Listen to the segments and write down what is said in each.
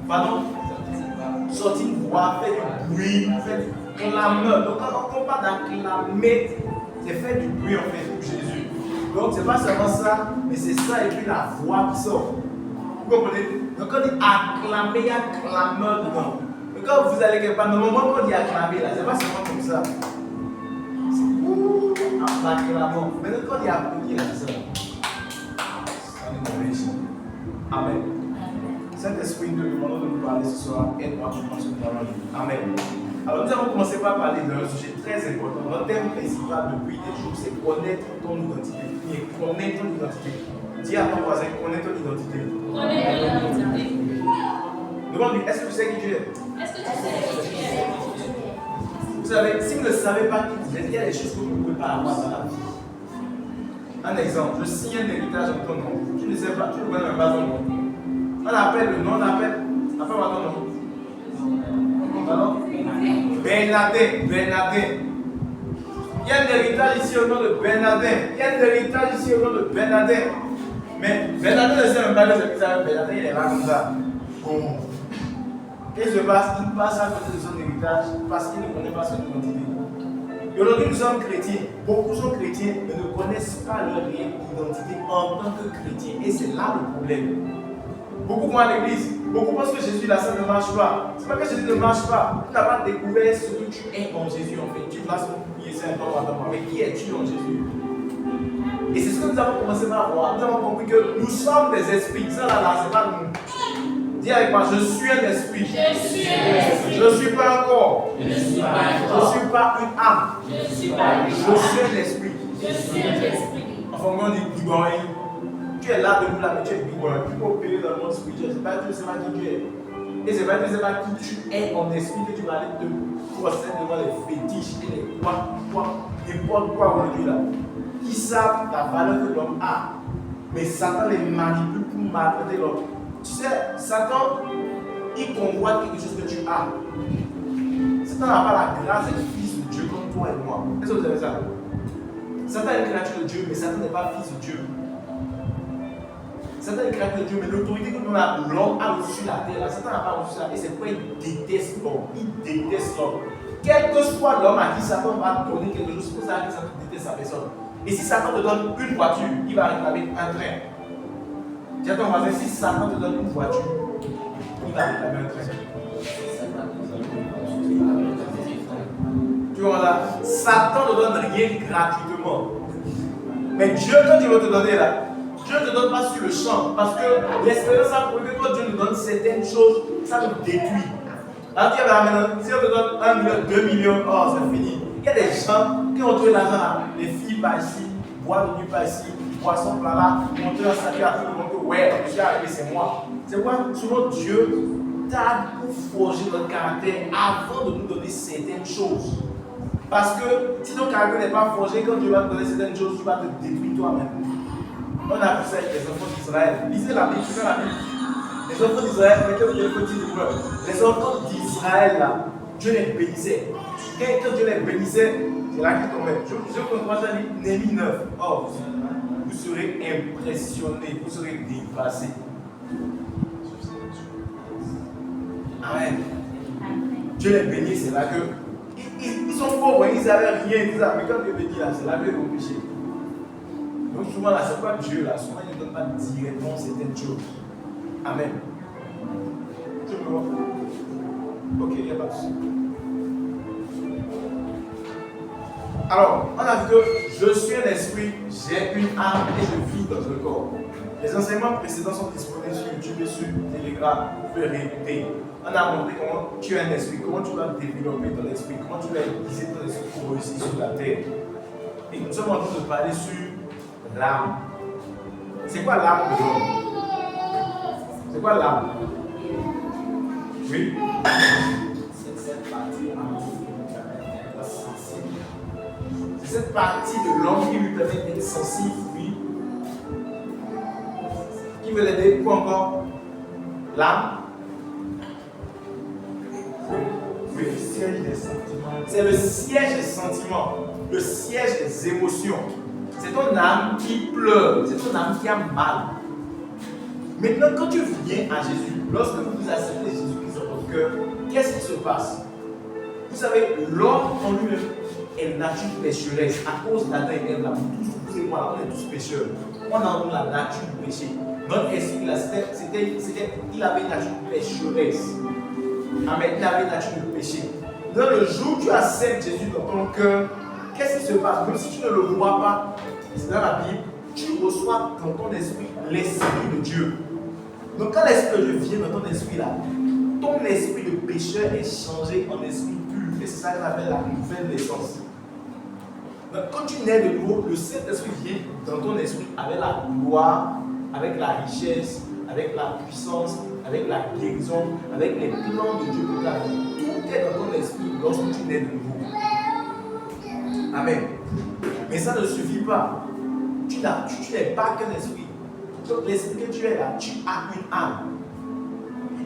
Pardon? Sortir une voix, faire du bruit, faire du clameur. Donc quand on parle d'acclamer, c'est faire du bruit en fait pour Jésus. Donc c'est pas seulement ça, mais c'est ça et puis la voix qui sort. Vous comprenez? Donc quand on dit acclamer, il y a clameur dedans. Mais quand vous allez quelque part, normalement quand on dit acclamer là, c'est pas seulement comme ça. C'est ouh, en acclamant. Mais quand on dit applaudir là, c'est ça. Amen. Saint-Esprit, nous demandons de nous parler ce soir. Aide-moi à comprendre ce que nous allons dire. Amen. Alors nous allons commencer par parler d'un sujet très important. Notre thème principal depuis des jours, c'est connaître ton identité. Et connaître ton identité. Dis à ton voisin, connais ton identité. Connais ton identité. Demande-lui, est-ce que tu sais qui tu es? Est-ce que tu sais qui tu es? Vous savez, si vous ne savez pas qui vous êtes, il y a des choses que vous ne pouvez pas avoir dans la vie. Un exemple, je signe un héritage en ton nom. Tu ne sais pas, tu ne connais même pas ton nom. On appelle le nom, on appelle. Appelle-moi ton nom. Pardon? Bernardin. Il y a un héritage ici au nom de Bernardin. Il y a un héritage ici au nom de Bernardin. Mais Bernardin ne sait même pas que c'est ça. Bernardin, il est là comme ça. Bon. Qu'est-ce qui se passe? Il passe à côté de son héritage parce qu'il ne connaît pas son identité. Et aujourd'hui, nous sommes chrétiens. Beaucoup sont chrétiens, mais ne connaissent pas leur réelle identité en tant que chrétiens. Et c'est là le problème. Beaucoup vont à l'église. Beaucoup pensent que Jésus, là, ça ne marche pas. Ce n'est pas que Jésus ne marche pas. Tu n'as pas découvert ce que tu es en Jésus, en fait. Tu vas se prier, c'est un temps à temps. Mais qui es-tu en Jésus? Et c'est ce que nous avons commencé par voir. Nous avons compris que nous sommes des esprits. Ça, là, c'est pas nous. Dis avec moi, je suis un esprit. Je ne suis pas un corps. Je ne suis pas une âme. Je suis un esprit. Enfin, on dit bigoré. Tu es là debout là, mais tu es bigoré. Tu peux opérer dans le monde spirituel. C'est pas que tu ne sais pas qui tu es. Et c'est pas que tu ne sais pas qui tu es en esprit que tu vas aller te procéder devant les fétiches et les n'importe quoi aujourd'hui là. Qui savent la valeur que l'homme a. Mais Satan les manipule pour maltraiter l'homme. Tu sais, Satan, il convoite quelque chose que tu as. Satan n'a pas la grâce d'être fils de Dieu comme toi et moi. Est-ce que vous avez ça? Satan est une créature de Dieu, mais Satan n'est pas fils de Dieu. Satan est une créature de Dieu, mais l'autorité que l'homme a reçue sur la terre, là, Satan n'a pas reçu ça. Et c'est pourquoi il déteste l'homme. Il déteste l'homme. Quel que soit l'homme à qui Satan va donner quelque chose, c'est pour ça que Satan déteste sa personne. Et si Satan te donne une voiture, il va réclamer un train. Dis à ton voisin, si Satan te donne une voiture, il va réclamer un train. Tu vois là, Satan ne donne rien gratuitement. Mais Dieu, quand il veut te donner là, Dieu ne te donne pas sur le champ. Parce que l'expérience a prouvé que quand Dieu nous donne certaines choses, ça nous détruit. Alors tu vas maintenant, si on te donne 1 million, 2 millions, oh c'est fini. Il y a des gens qui ont trouvé l'argent là, les filles par ici, boire de nuit par ici, poisson par là, monter un salut à tout le monde que ouais, je suis arrivé, c'est moi. C'est quoi? Souvent Dieu t'a pour forger notre caractère avant de nous donner certaines choses. Parce que si ton caractère n'est pas forgé, quand Dieu va te donner certaines choses, tu vas te détruire toi-même. On a vu ça avec les enfants d'Israël. Lisez la Bible, lisez la Bible. Les enfants d'Israël, mettez le petit de preuve. Les enfants d'Israël, là, Dieu les bénissait. Quand Dieu les bénissait, c'est là qu'ils tombaient. Je comprends ça, Néhémie 9. Oh, vous serez impressionnés, vous serez dépassés. Amen. Dieu les bénit, c'est là que. Ils sont pauvres, ils n'avaient rien, mais quand Dieu bénit là, c'est là qu'ils vont pécher. Donc souvent là, c'est pas Dieu là, souvent il ne donne pas directement certaines choses. Amen. Tu me vois? Ok, il n'y a pas de souci. Alors, on a vu que je suis un esprit, j'ai une âme et je vis dans un corps. Les enseignements précédents sont disponibles sur YouTube et sur Telegram. Vous pouvez réécouter. On a montré comment tu es un esprit, comment tu vas développer ton esprit, comment tu vas utiliser ton esprit pour réussir sur la terre. Et nous sommes en train de parler sur l'âme. C'est quoi l'âme de l'homme? C'est quoi l'âme? Oui. C'est cette partie sensible. C'est cette partie de l'homme qui lui permet d'être sensible, oui. Qui veut l'aider? Quoi encore? L'âme. Oui. Le siège des sentiments. C'est le siège des sentiments, le siège des émotions. C'est ton âme qui pleure, c'est ton âme qui a mal. Maintenant, quand tu viens à Jésus, lorsque vous acceptez Jésus-Christ dans votre cœur, qu'est-ce qui se passe? Vous savez, l'homme en lui-même est une nature pécheresse à cause d'Adam et Ève. Vous et moi, on est tous pécheurs. On a la nature du péché. Notre esprit, là, il avait une nature pécheresse. Amen. Il avait une nature de péché. Donc, le jour où tu acceptes Jésus dans ton cœur, qu'est-ce qui se passe? Même si tu ne le vois pas, c'est dans la Bible, tu reçois dans ton esprit l'esprit de Dieu. Donc, quand l'esprit de Dieu vient dans ton esprit, là, ton esprit de pécheur est changé en esprit pur. Et c'est ça qu'on appelle la nouvelle naissance. Donc, quand tu nais de nouveau, le Saint-Esprit vient dans ton esprit avec la gloire, avec la richesse, avec la puissance, avec la guérison, avec les plans de Dieu pour ta vie. Tout est dans ton esprit lorsque tu nais de nouveau. Amen. Mais ça ne suffit pas. Tu n'es pas qu'un esprit. Donc l'esprit que tu es là, tu as une âme.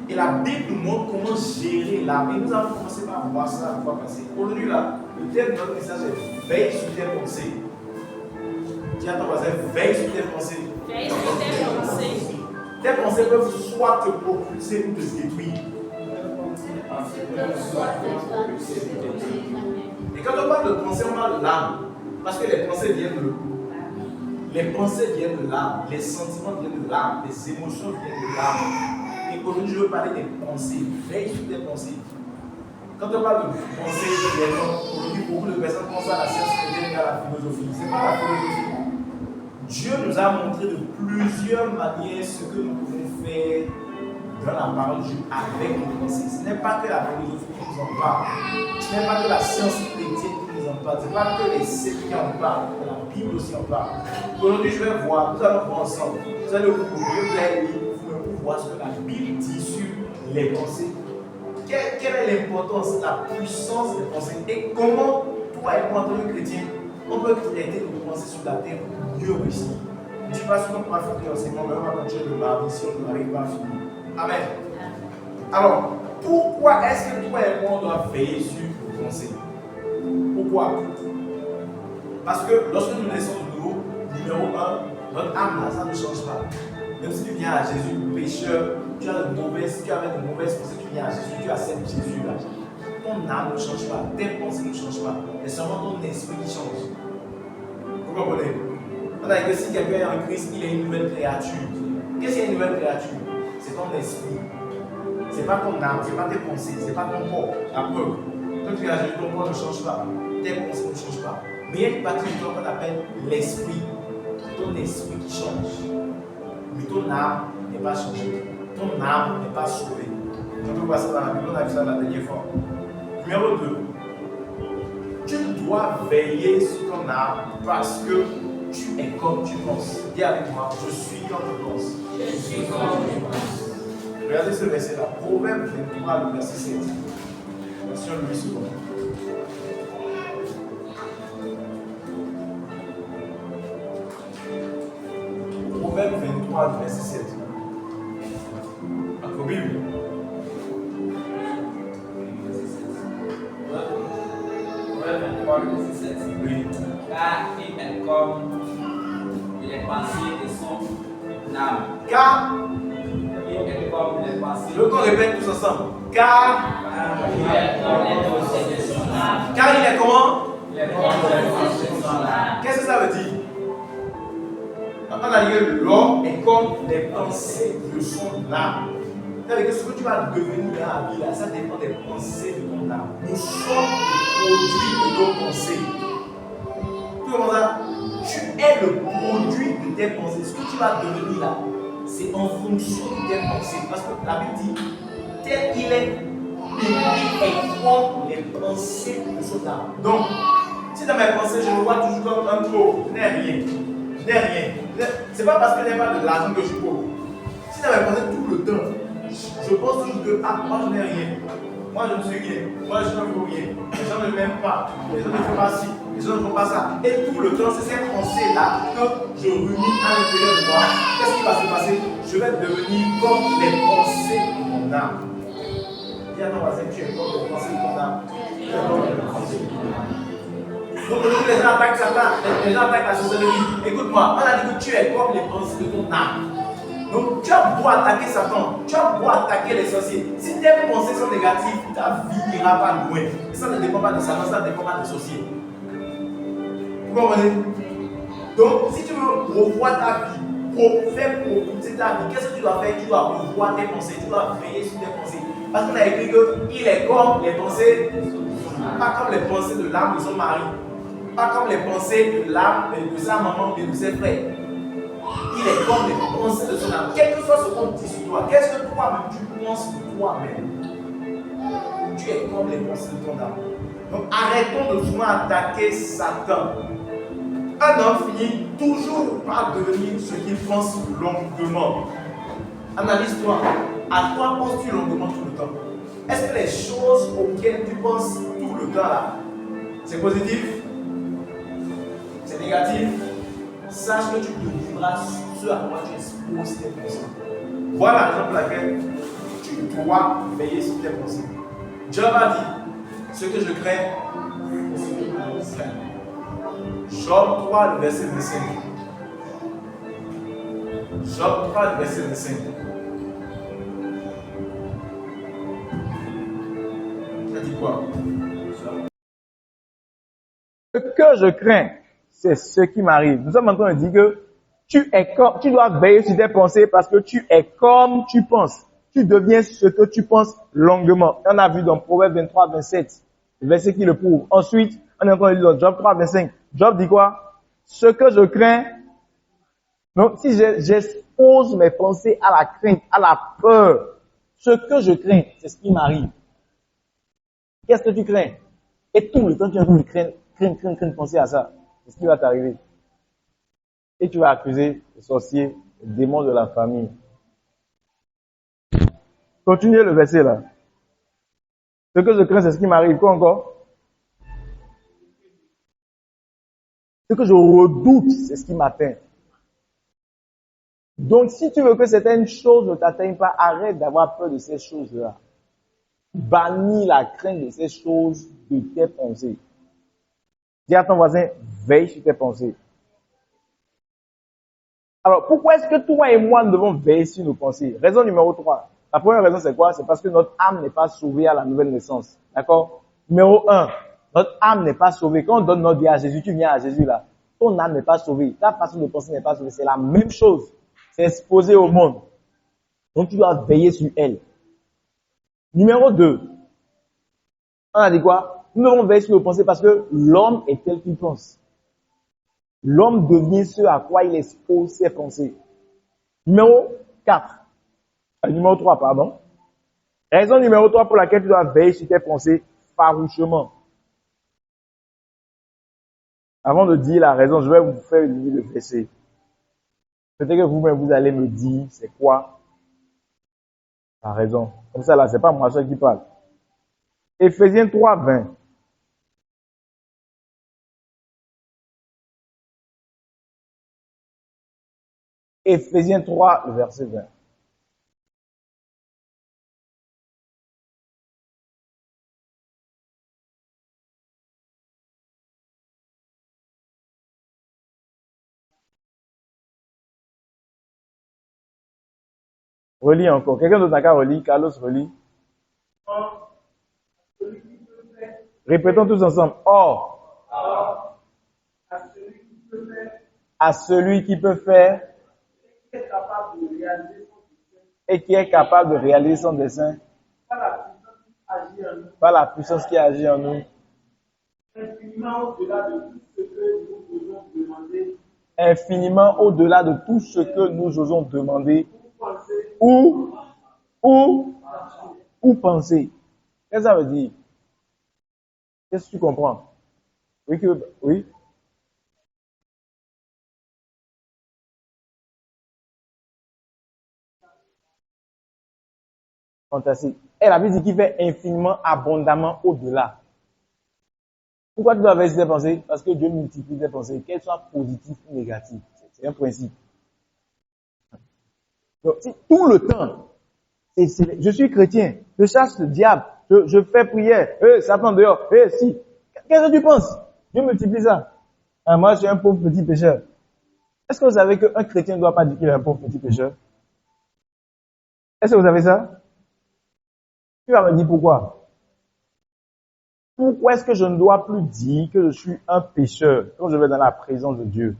Et la Bible nous montre comment gérer l'âme. Et nous allons commencer par voir ça la fois passée. Aujourd'hui, là, le thème de notre message est veille sur tes pensées. Dis à ton voisin, veille sur tes pensées. Veille sur tes pensées. Tes pensées peuvent soit te propulser ou te détruire. Et quand on parle de pensée, on parle de l'âme. Parce que les pensées viennent de l'âme, les sentiments viennent de l'âme, les émotions viennent de l'âme. Et aujourd'hui, je veux parler des pensées. Veille sur tes pensées. Quand on parle de pensée, aujourd'hui, beaucoup de personnes pensent à la science chrétienne et à la philosophie. Ce n'est pas la philosophie. Dieu nous a montré de plusieurs manières ce que nous pouvons faire dans la parole de Dieu avec nos pensées. Ce n'est pas que la philosophie qui nous en parle. Ce n'est pas que la science chrétienne qui nous en parle. Ce n'est pas que les sectes qui en parlent. La Bible aussi en parle. Aujourd'hui, je vais voir, nous allons voir ensemble. Vous allez ouvrir pour voir ce que la Bible dit sur les pensées. Quelle est l'importance, la puissance des pensées et comment toi et moi, en tant que chrétien, on peut traiter nos pensées sur la terre pour mieux réussir. Je ne dis pas ce qu'on pourra faire enseignement, mais on va continuer de mardi si on n'arrive pas à finir. Amen. Alors, pourquoi est-ce que toi et moi on doit veiller sur nos pensées? Pourquoi? Parce que lorsque nous naissons de nouveau, numéro 1, notre âme là, ça ne change pas. Même si tu viens à Jésus, pécheur, tu as de mauvaises pensées, tu viens à Jésus, tu acceptes Jésus là. Ton âme ne change pas, tes pensées ne changent pas, c'est seulement ton esprit qui change. Vous comprenez? On a dit que si quelqu'un est en Christ, il est une nouvelle créature. Qu'est-ce qu'une nouvelle créature? C'est ton esprit. Ce n'est pas ton âme, ce n'est pas tes pensées, ce n'est pas ton corps. La preuve. Quand tu viens à Jésus, ton corps ne change pas, tes pensées ne changent pas. Mais il y a une partie de toi qu'on appelle l'esprit. Ton esprit qui change. Mais ton âme n'est pas changée. Ton âme n'est pas sauvée. On peut voir ça dans la Bible, on a vu ça la dernière fois. Numéro 2. Tu dois veiller sur ton âme parce que tu es comme tu penses. Dis avec moi, je suis comme je pense. Je suis comme je pense. Regardez ce verset-là. Proverbe 23, le verset 7. Version Louis II. Proverbe 23, le verset 7. Votre Bible. Proverbe 23, le verset 7. Oui. Car il est comme les pensées de son âme. Car, Il est comme les pensées. je veux qu'on répète tous ensemble. Car, Il est comme les pensées de son âme. car il est comment? Il est comme les pensées de son âme. Qu'est-ce que ça veut dire? On a dit que l'homme est comme les pensées de son âme. C'est-à-dire que ce que tu vas devenir dans la vie, là, ça dépend des pensées de ton âme. Nous sommes le produit de nos pensées. Tu comprends ça? Tu es le produit de tes pensées. Ce que tu vas devenir là, c'est en fonction de tes pensées. Parce que la Bible dit, tel il est, il est comme les pensées de son âme. Donc, si dans mes pensées, je me vois toujours comme un pauvre, je n'ai rien. Je n'ai rien. C'est pas parce que je n'ai pas de l'argent que je suis pauvre. Si dans mes pensées tout le temps, je pense toujours que moi je n'ai rien. Moi je ne suis rien. Moi je ne veux rien. Les gens ne m'aiment pas. Les gens ne font pas ci. Les gens ne font pas ça. Et tout le temps, c'est ces pensées-là que je rumine à l'intérieur de moi. Qu'est-ce qui va se passer? Je vais devenir comme les pensées de mon âme. Dis à ton voisin, tu es comme les pensées de ton âme. Tu es comme les pensées de ton âme. Donc aujourd'hui, les gens attaquent Satan, les gens attaquent la sorcellerie. Écoute-moi, on a dit que tu es comme les pensées de ton âme. Donc, tu as beau attaquer Satan, tu as beau attaquer les sorciers. Si tes pensées sont négatives, ta vie n'ira pas loin. Et ça ne dépend pas de Satan, ça ne dépend pas des sorciers. Vous comprenez? Donc, si tu veux revoir ta vie, pour faire propulser ta vie, qu'est-ce que tu dois faire? Tu dois revoir tes pensées, tu dois veiller sur tes pensées. Parce qu'on a écrit qu'il est comme les pensées, pas comme les pensées de l'âme de son mari, pas comme les pensées de l'âme de sa maman et de ses frères. Il est comme les pensées de son âme. Quel que soit ce qu'on dit sur toi, qu'est-ce que toi-même tu penses de toi-même? Tu es comme les pensées de ton âme. Donc arrêtons de souvent attaquer Satan. Un homme finit toujours par devenir ce qu'il pense longuement. Analyse-toi. À quoi penses-tu longuement tout le temps? Est-ce que les choses auxquelles tu penses tout le temps là, c'est positif? C'est négatif? Sache que tu deviendras ce à quoi tu exposes tes pensées. Voilà la raison pour laquelle tu dois veiller sur tes pensées. Job a dit, ce que je crains, c'est ce que je crains. Job 3, le verset 25. Job 3, le verset 25. Ça dit quoi? Ce que je crains, c'est ce qui m'arrive. Nous sommes en train de dire que tu dois veiller sur tes pensées parce que tu es comme tu penses. Tu deviens ce que tu penses longuement. On a vu dans Proverbe 23, 27, le verset qui le prouve. Ensuite, on est encore dans Job 3, 25. Job dit quoi? Ce que je crains, donc si j'expose mes pensées à la crainte, à la peur, ce que je crains, c'est ce qui m'arrive. Qu'est-ce que tu crains? Et tout le temps, tu es en train de craindre, penser à ça. C'est ce qui va t'arriver. Et tu vas accuser les sorciers, les démons de la famille. Continuez le verset là. Ce que je crains, c'est ce qui m'arrive. Quoi encore? Ce que je redoute, c'est ce qui m'atteint. Donc, si tu veux que certaines choses ne t'atteignent pas, arrête d'avoir peur de ces choses-là. Bannis la crainte de ces choses de tes pensées. Dis à ton voisin, veille sur tes pensées. Alors, pourquoi est-ce que toi et moi nous devons veiller sur nos pensées? Raison numéro 3. La première raison, c'est quoi? C'est parce que notre âme n'est pas sauvée à la nouvelle naissance. D'accord? Numéro 1. Notre âme n'est pas sauvée. Quand on donne notre vie à Jésus, tu viens à Jésus là. Ton âme n'est pas sauvée. Ta façon de penser n'est pas sauvée. C'est la même chose. C'est exposé au monde. Donc, tu dois veiller sur elle. Numéro 2. On a dit quoi? Nous devons veiller sur nos pensées parce que l'homme est tel qu'il pense. L'homme devient ce à quoi il expose ses pensées. Numéro 3, pardon. Raison numéro 3 pour laquelle tu dois veiller sur tes pensées farouchement. Avant de dire la raison, je vais vous faire lire le verset. Peut-être que vous-même, vous allez me dire c'est quoi la raison. Comme ça, là, c'est pas moi seul qui parle. Éphésiens 3, 20. Éphésiens 3, le verset 20. Relis encore. Quelqu'un d'autre n'a qu'à relire. Carlos, relis. Répétons tous ensemble. Or, à celui qui peut faire et qui est capable de réaliser son dessein par la puissance qui agit en nous. Infiniment au-delà de tout ce que nous osons demander ou penser. Qu'est-ce que ça veut dire? Qu'est-ce que tu comprends? Oui? Fantastique. Et la Bible dit qu'il fait infiniment, abondamment au-delà. Pourquoi tu dois avoir ces pensées? Parce que Dieu multiplie tes pensées, qu'elles soient positives ou négatives. C'est un principe. Donc, si tout le temps, je suis chrétien, je chasse le diable, je fais prière, Satan dehors, si. Qu'est-ce que tu penses? Dieu multiplie ça. Moi, je suis un pauvre petit pécheur. Est-ce que vous savez qu'un chrétien ne doit pas dire qu'il est un pauvre petit pécheur? Est-ce que vous savez ça? Tu vas me dire pourquoi. Pourquoi est-ce que je ne dois plus dire que je suis un pécheur quand je vais dans la présence de Dieu?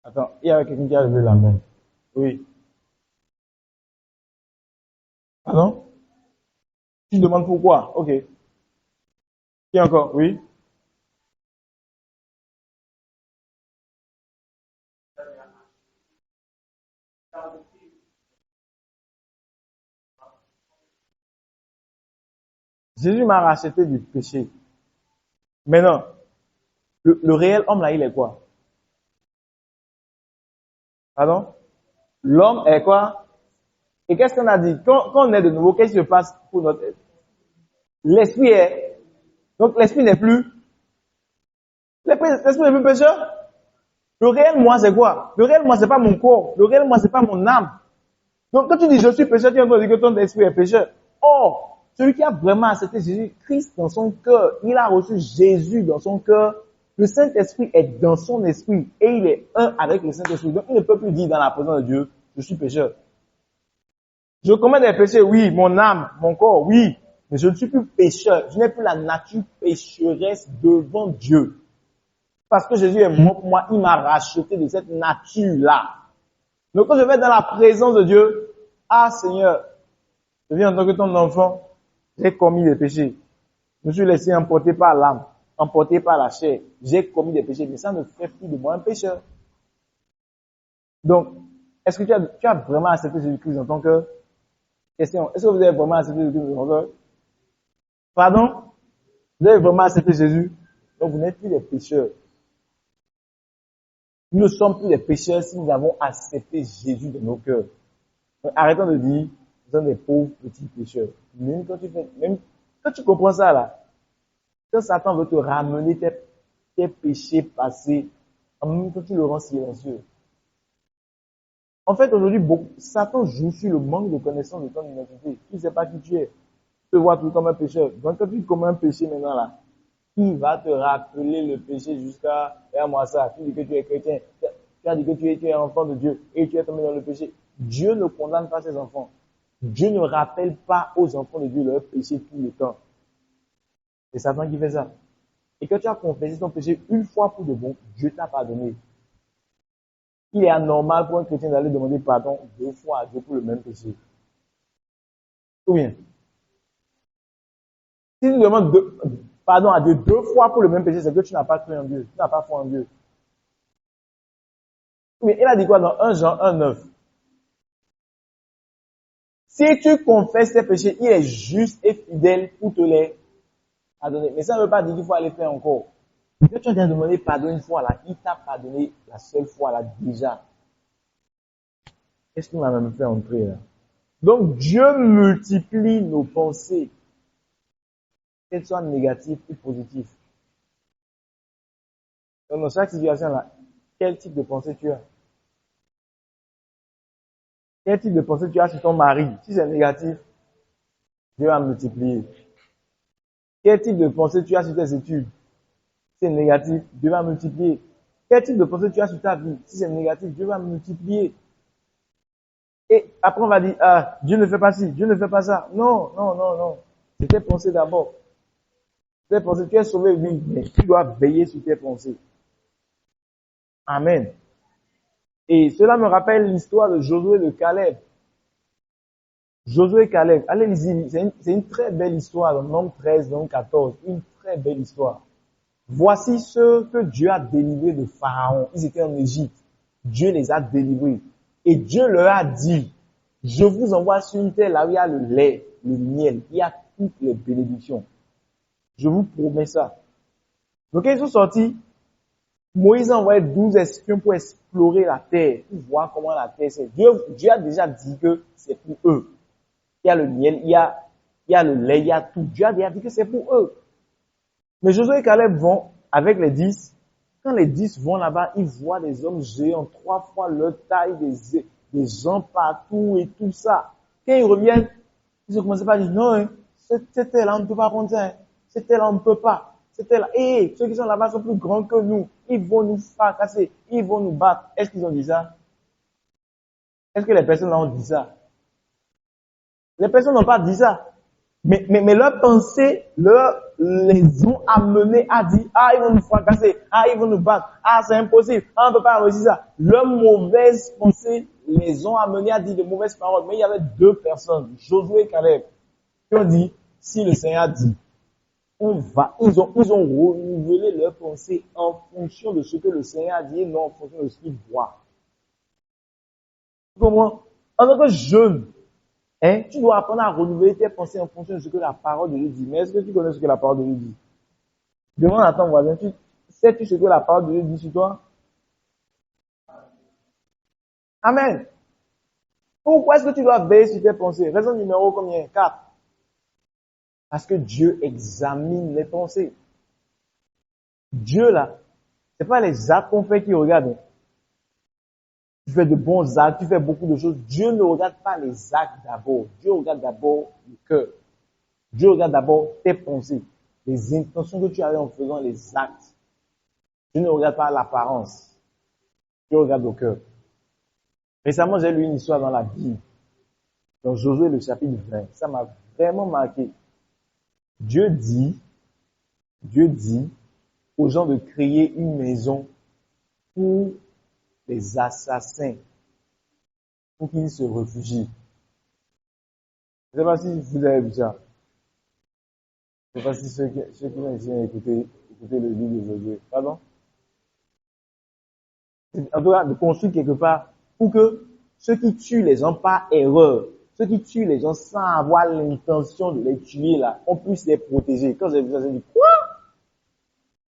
Attends, il y avait quelqu'un qui a levé la main. Oui. Pardon? Tu demandes pourquoi? Ok. Qui encore? Oui. Jésus m'a racheté du péché. Maintenant, le réel homme là, il est quoi? Pardon? L'homme est quoi? Et qu'est-ce qu'on a dit? Quand on est de nouveau, qu'est-ce qui se passe pour notre... L'esprit est... Donc l'esprit n'est plus... L'esprit n'est plus pécheur. Le réel moi, c'est quoi? Le réel moi, c'est pas mon corps. Le réel moi, c'est pas mon âme. Donc quand tu dis je suis pécheur, tu es en train de dire que ton esprit est pécheur. Or, celui qui a vraiment accepté Jésus-Christ dans son cœur, il a reçu Jésus dans son cœur, le Saint-Esprit est dans son esprit et il est un avec le Saint-Esprit. Donc il ne peut plus dire dans la présence de Dieu, je suis pécheur. Je commets des péchés, oui, mon âme, mon corps, oui, mais je ne suis plus pécheur. Je n'ai plus la nature pécheresse devant Dieu. Parce que Jésus est mort pour moi, il m'a racheté de cette nature-là. Donc quand je vais dans la présence de Dieu, ah Seigneur, je viens en tant que ton enfant, j'ai commis des péchés. Je me suis laissé emporter par l'âme, emporter par la chair. J'ai commis des péchés, mais ça ne fait plus de moi un pécheur. Donc, est-ce que tu as vraiment accepté Jésus-Christ en tant que... Question, est-ce que vous avez vraiment accepté Jésus-Christ en tant que... Pardon? Vous avez vraiment accepté Jésus? Donc vous n'êtes plus des pécheurs. Nous ne sommes plus des pécheurs si nous avons accepté Jésus dans nos cœurs. Donc, arrêtons de dire, nous sommes des pauvres petits pécheurs. Même quand tu comprends ça là, quand Satan veut te ramener tes péchés passés, en même temps tu le rends silencieux. En fait, aujourd'hui, Satan joue sur le manque de connaissance de ton identité. Tu ne sais pas qui tu es. Tu te vois tout comme un pécheur. Donc quand tu commets un péché maintenant là, qui va te rappeler le péché jusqu'à, regarde-moi ça, tu dis que tu es chrétien, tu as dit que tu es enfant de Dieu et tu es tombé dans le péché. Dieu ne condamne pas ses enfants. Dieu ne rappelle pas aux enfants de Dieu leur péché tout le temps. C'est Satan qui fait ça. Et quand tu as confessé ton péché une fois pour de bon, Dieu t'a pardonné. Il est anormal pour un chrétien d'aller demander pardon 2 fois à Dieu pour le même péché. Ou bien, si tu demandes pardon à Dieu 2 fois pour le même péché, c'est que tu n'as pas cru en Dieu. Tu n'as pas foi en Dieu. Mais il a dit quoi dans 1 Jean 1,9? Si tu confesses tes péchés, il est juste et fidèle pour te les pardonner. Mais ça ne veut pas dire qu'il faut aller faire encore. Quand tu as demandé pardon une fois là, il t'a pardonné la seule fois là déjà. Qu'est-ce qu'il m'a même fait entrer là? Donc Dieu multiplie nos pensées, qu'elles soient négatives ou positives. Donc dans chaque situation là, quel type de pensée tu as? Quel type de pensée tu as sur ton mari? Si c'est négatif, Dieu va multiplier. Quel type de pensée tu as sur tes études? Si c'est négatif, Dieu va multiplier. Quel type de pensée tu as sur ta vie? Si c'est négatif, Dieu va multiplier. Et après on va dire, ah, Dieu ne fait pas ci, Dieu ne fait pas ça. Non, non, non, non. C'est tes pensées d'abord. Tes pensées, tu es sauvé, oui, mais tu dois veiller sur tes pensées. Amen. Et cela me rappelle l'histoire de Josué et de Caleb. Josué et Caleb, allez lisez, c'est une très belle histoire dans Nombre 13, Nombre 14, une très belle histoire. Voici ceux que Dieu a délivrés de Pharaon. Ils étaient en Égypte. Dieu les a délivrés. Et Dieu leur a dit, je vous envoie sur une terre là où il y a le lait, le miel, il y a toutes les bénédictions. Je vous promets ça. Donc quand ils sont sortis, Moïse a envoyé 12 espions pour explorer la terre, pour voir comment la terre c'est. Dieu a déjà dit que c'est pour eux. Il y a le miel, il y a le lait, il y a tout. Dieu a déjà dit que c'est pour eux. Mais Josué et Caleb vont avec les 10. Quand les 10 vont là-bas, ils voient des hommes géants, 3 fois leur taille, des gens partout et tout ça. Quand ils reviennent, ils ont commencé par dire, non, hein, cette terre-là, on ne peut pas prendre ça. Hein. Cette terre-là, on ne peut pas. Cette terre-là, ceux qui sont là-bas sont plus grands que nous. Ils vont nous fracasser. Ils vont nous battre. Est-ce qu'ils ont dit ça? Est-ce que les personnes ont dit ça? Les personnes n'ont pas dit ça. Mais leurs pensées les ont amenés à dire, ah, ils vont nous fracasser, ah, ils vont nous battre, ah, c'est impossible, ah, on ne peut pas réussir ça. Leurs mauvaises pensées les ont amenés à dire de mauvaises paroles. Mais il y avait deux personnes, Josué et Caleb, qui ont dit, si le Seigneur dit, on va, ils ont renouvelé leurs pensées en fonction de ce que le Seigneur a dit, et non en fonction de ce qu'ils voient. Comment? En tant que jeune, hein, tu dois apprendre à renouveler tes pensées en fonction de ce que la parole de Dieu dit. Mais est-ce que tu connais ce que la parole de Dieu dit? Demande à ton voisin, sais-tu ce que la parole de Dieu dit sur toi? Amen. Pourquoi est-ce que tu dois veiller sur tes pensées? Raison numéro combien? 4. Parce que Dieu examine les pensées. Dieu là, c'est pas les actes qu'on fait qui regardent. Tu fais de bons actes, tu fais beaucoup de choses. Dieu ne regarde pas les actes d'abord. Dieu regarde d'abord le cœur. Dieu regarde d'abord tes pensées, les intentions que tu avais en faisant les actes. Dieu ne regarde pas l'apparence. Dieu regarde le cœur. Récemment, j'ai lu une histoire dans la Bible, dans Josué le chapitre 20. Ça m'a vraiment marqué. Dieu dit aux gens de créer une maison pour les assassins, pour qu'ils se réfugient. Je ne sais pas si vous avez vu ça. Je ne sais pas si ceux qui ont essayé d'écouter le livre de Josué. Pardon? En tout cas, de construire quelque part pour que ceux qui tuent les gens par erreur, ceux qui tuent les gens sans avoir l'intention de les tuer là, on puisse les protéger. Quand j'ai vu ça, j'ai dit, quoi?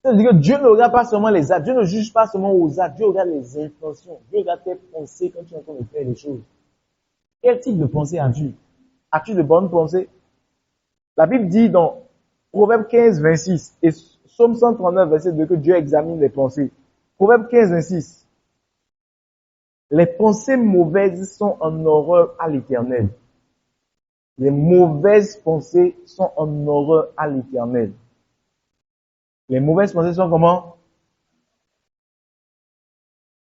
C'est-à-dire que Dieu ne regarde pas seulement les actes, Dieu ne juge pas seulement aux actes, Dieu regarde les intentions, Dieu regarde tes pensées quand tu es en train de faire les choses. Quel type de pensée as-tu? As-tu de bonnes pensées? La Bible dit dans Proverbe 15, 26 et Psaume 139, verset 2 que Dieu examine les pensées. Proverbe 15, 26. Les pensées mauvaises sont en horreur à l'Éternel. Les mauvaises pensées sont en horreur à l'Éternel. Les mauvaises pensées sont comment?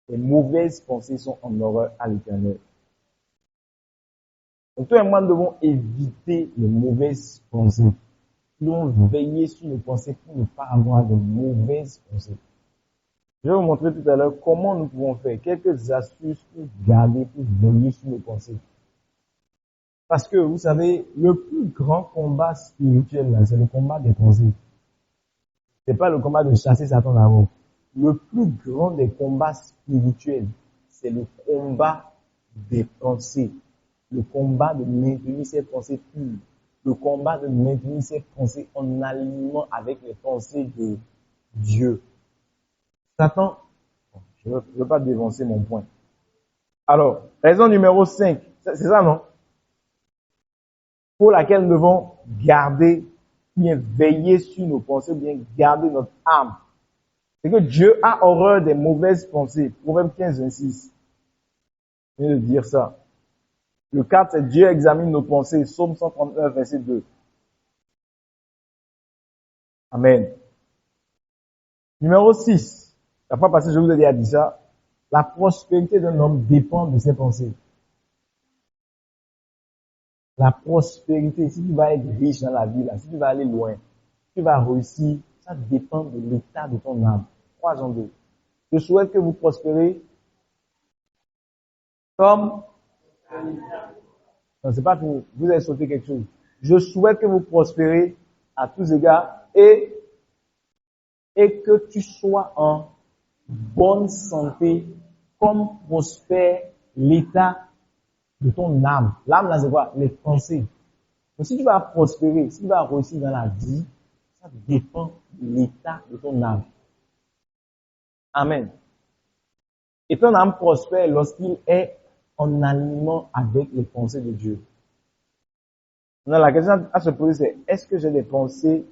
Les mauvaises pensées sont en horreur à l'Éternel. Donc toi et moi, nous devons éviter les mauvaises pensées. Nous devons veiller sur nos pensées pour ne pas avoir de mauvaises pensées. Je vais vous montrer tout à l'heure comment nous pouvons faire quelques astuces pour garder, pour veiller sur nos pensées. Parce que, vous savez, le plus grand combat spirituel, là, c'est le combat des pensées. C'est pas le combat de chasser Satan d'abord. Le plus grand des combats spirituels, c'est le combat des pensées. Le combat de maintenir ses pensées pures. Le combat de maintenir ses pensées en alignement avec les pensées de Dieu. Satan, je ne veux pas dévancer mon point. Alors, raison numéro 5, c'est ça, non? Pour laquelle nous devons garder, bien veiller sur nos pensées, bien garder notre âme. C'est que Dieu a horreur des mauvaises pensées. Proverbe 15, 26. Je viens de dire ça. Le 4, c'est Dieu examine nos pensées. Psaume 139, verset 2. Amen. Numéro 6. La fois passée, je vous ai déjà dit ça. La prospérité d'un homme dépend de ses pensées. La prospérité, si tu vas être riche dans la vie, là, si tu vas aller loin, si tu vas réussir, ça dépend de l'état de ton âme. 3 en 2. Je souhaite que vous prospérez comme... Non, c'est pas fini. Vous avez sauté quelque chose. Je souhaite que vous prospérez à tous égards et que tu sois en bonne santé comme prospère l'état de ton âme. L'âme, là, c'est quoi? Les pensées. Donc, si tu vas prospérer, si tu vas réussir dans la vie, ça dépend de l'état de ton âme. Amen. Et ton âme prospère lorsqu'il est en alignement avec les pensées de Dieu. Donc, la question à se poser, c'est, est-ce que j'ai des pensées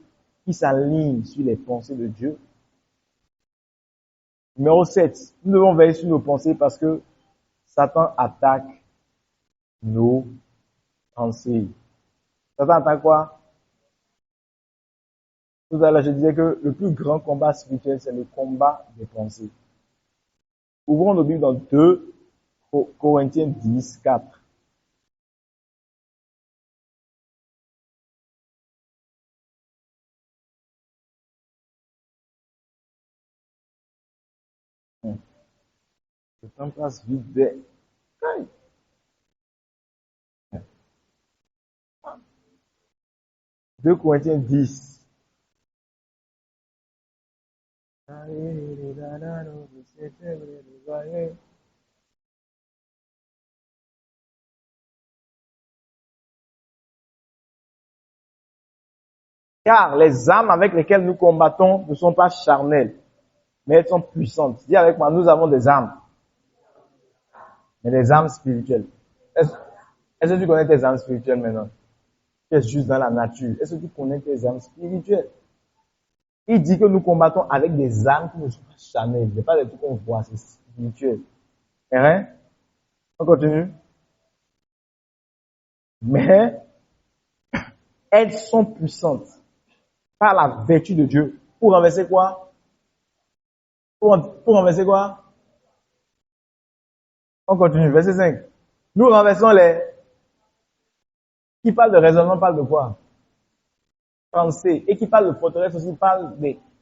qui s'alignent sur les pensées de Dieu? Numéro 7. Nous devons veiller sur nos pensées parce que Satan attaque nos pensées. Satan attaque quoi? Tout à l'heure, je disais que le plus grand combat spirituel, c'est le combat des pensées. Ouvrons nos Bibles dans 2 Corinthiens 10, 4. Le temps passe vite. 2 Corinthiens 10. Car les armes avec lesquelles nous combattons ne sont pas charnelles, mais elles sont puissantes. Dis avec moi, nous avons des armes, mais des armes spirituelles. Est-ce que tu connais tes armes spirituelles maintenant? Tu es juste dans la nature. Est-ce que tu connais tes armes spirituelles? Il dit que nous combattons avec des armes qui ne sont pas charnelles. Ce n'est pas des trucs qu'on voit, c'est spirituel. Hein? On continue. Mais elles sont puissantes par la vertu de Dieu. Pour renverser quoi? Pour renverser quoi? On continue. Verset 5. Nous renversons les... Qui parle de raisonnement parle de quoi? Pensée. Et qui parle de forteresse aussi parle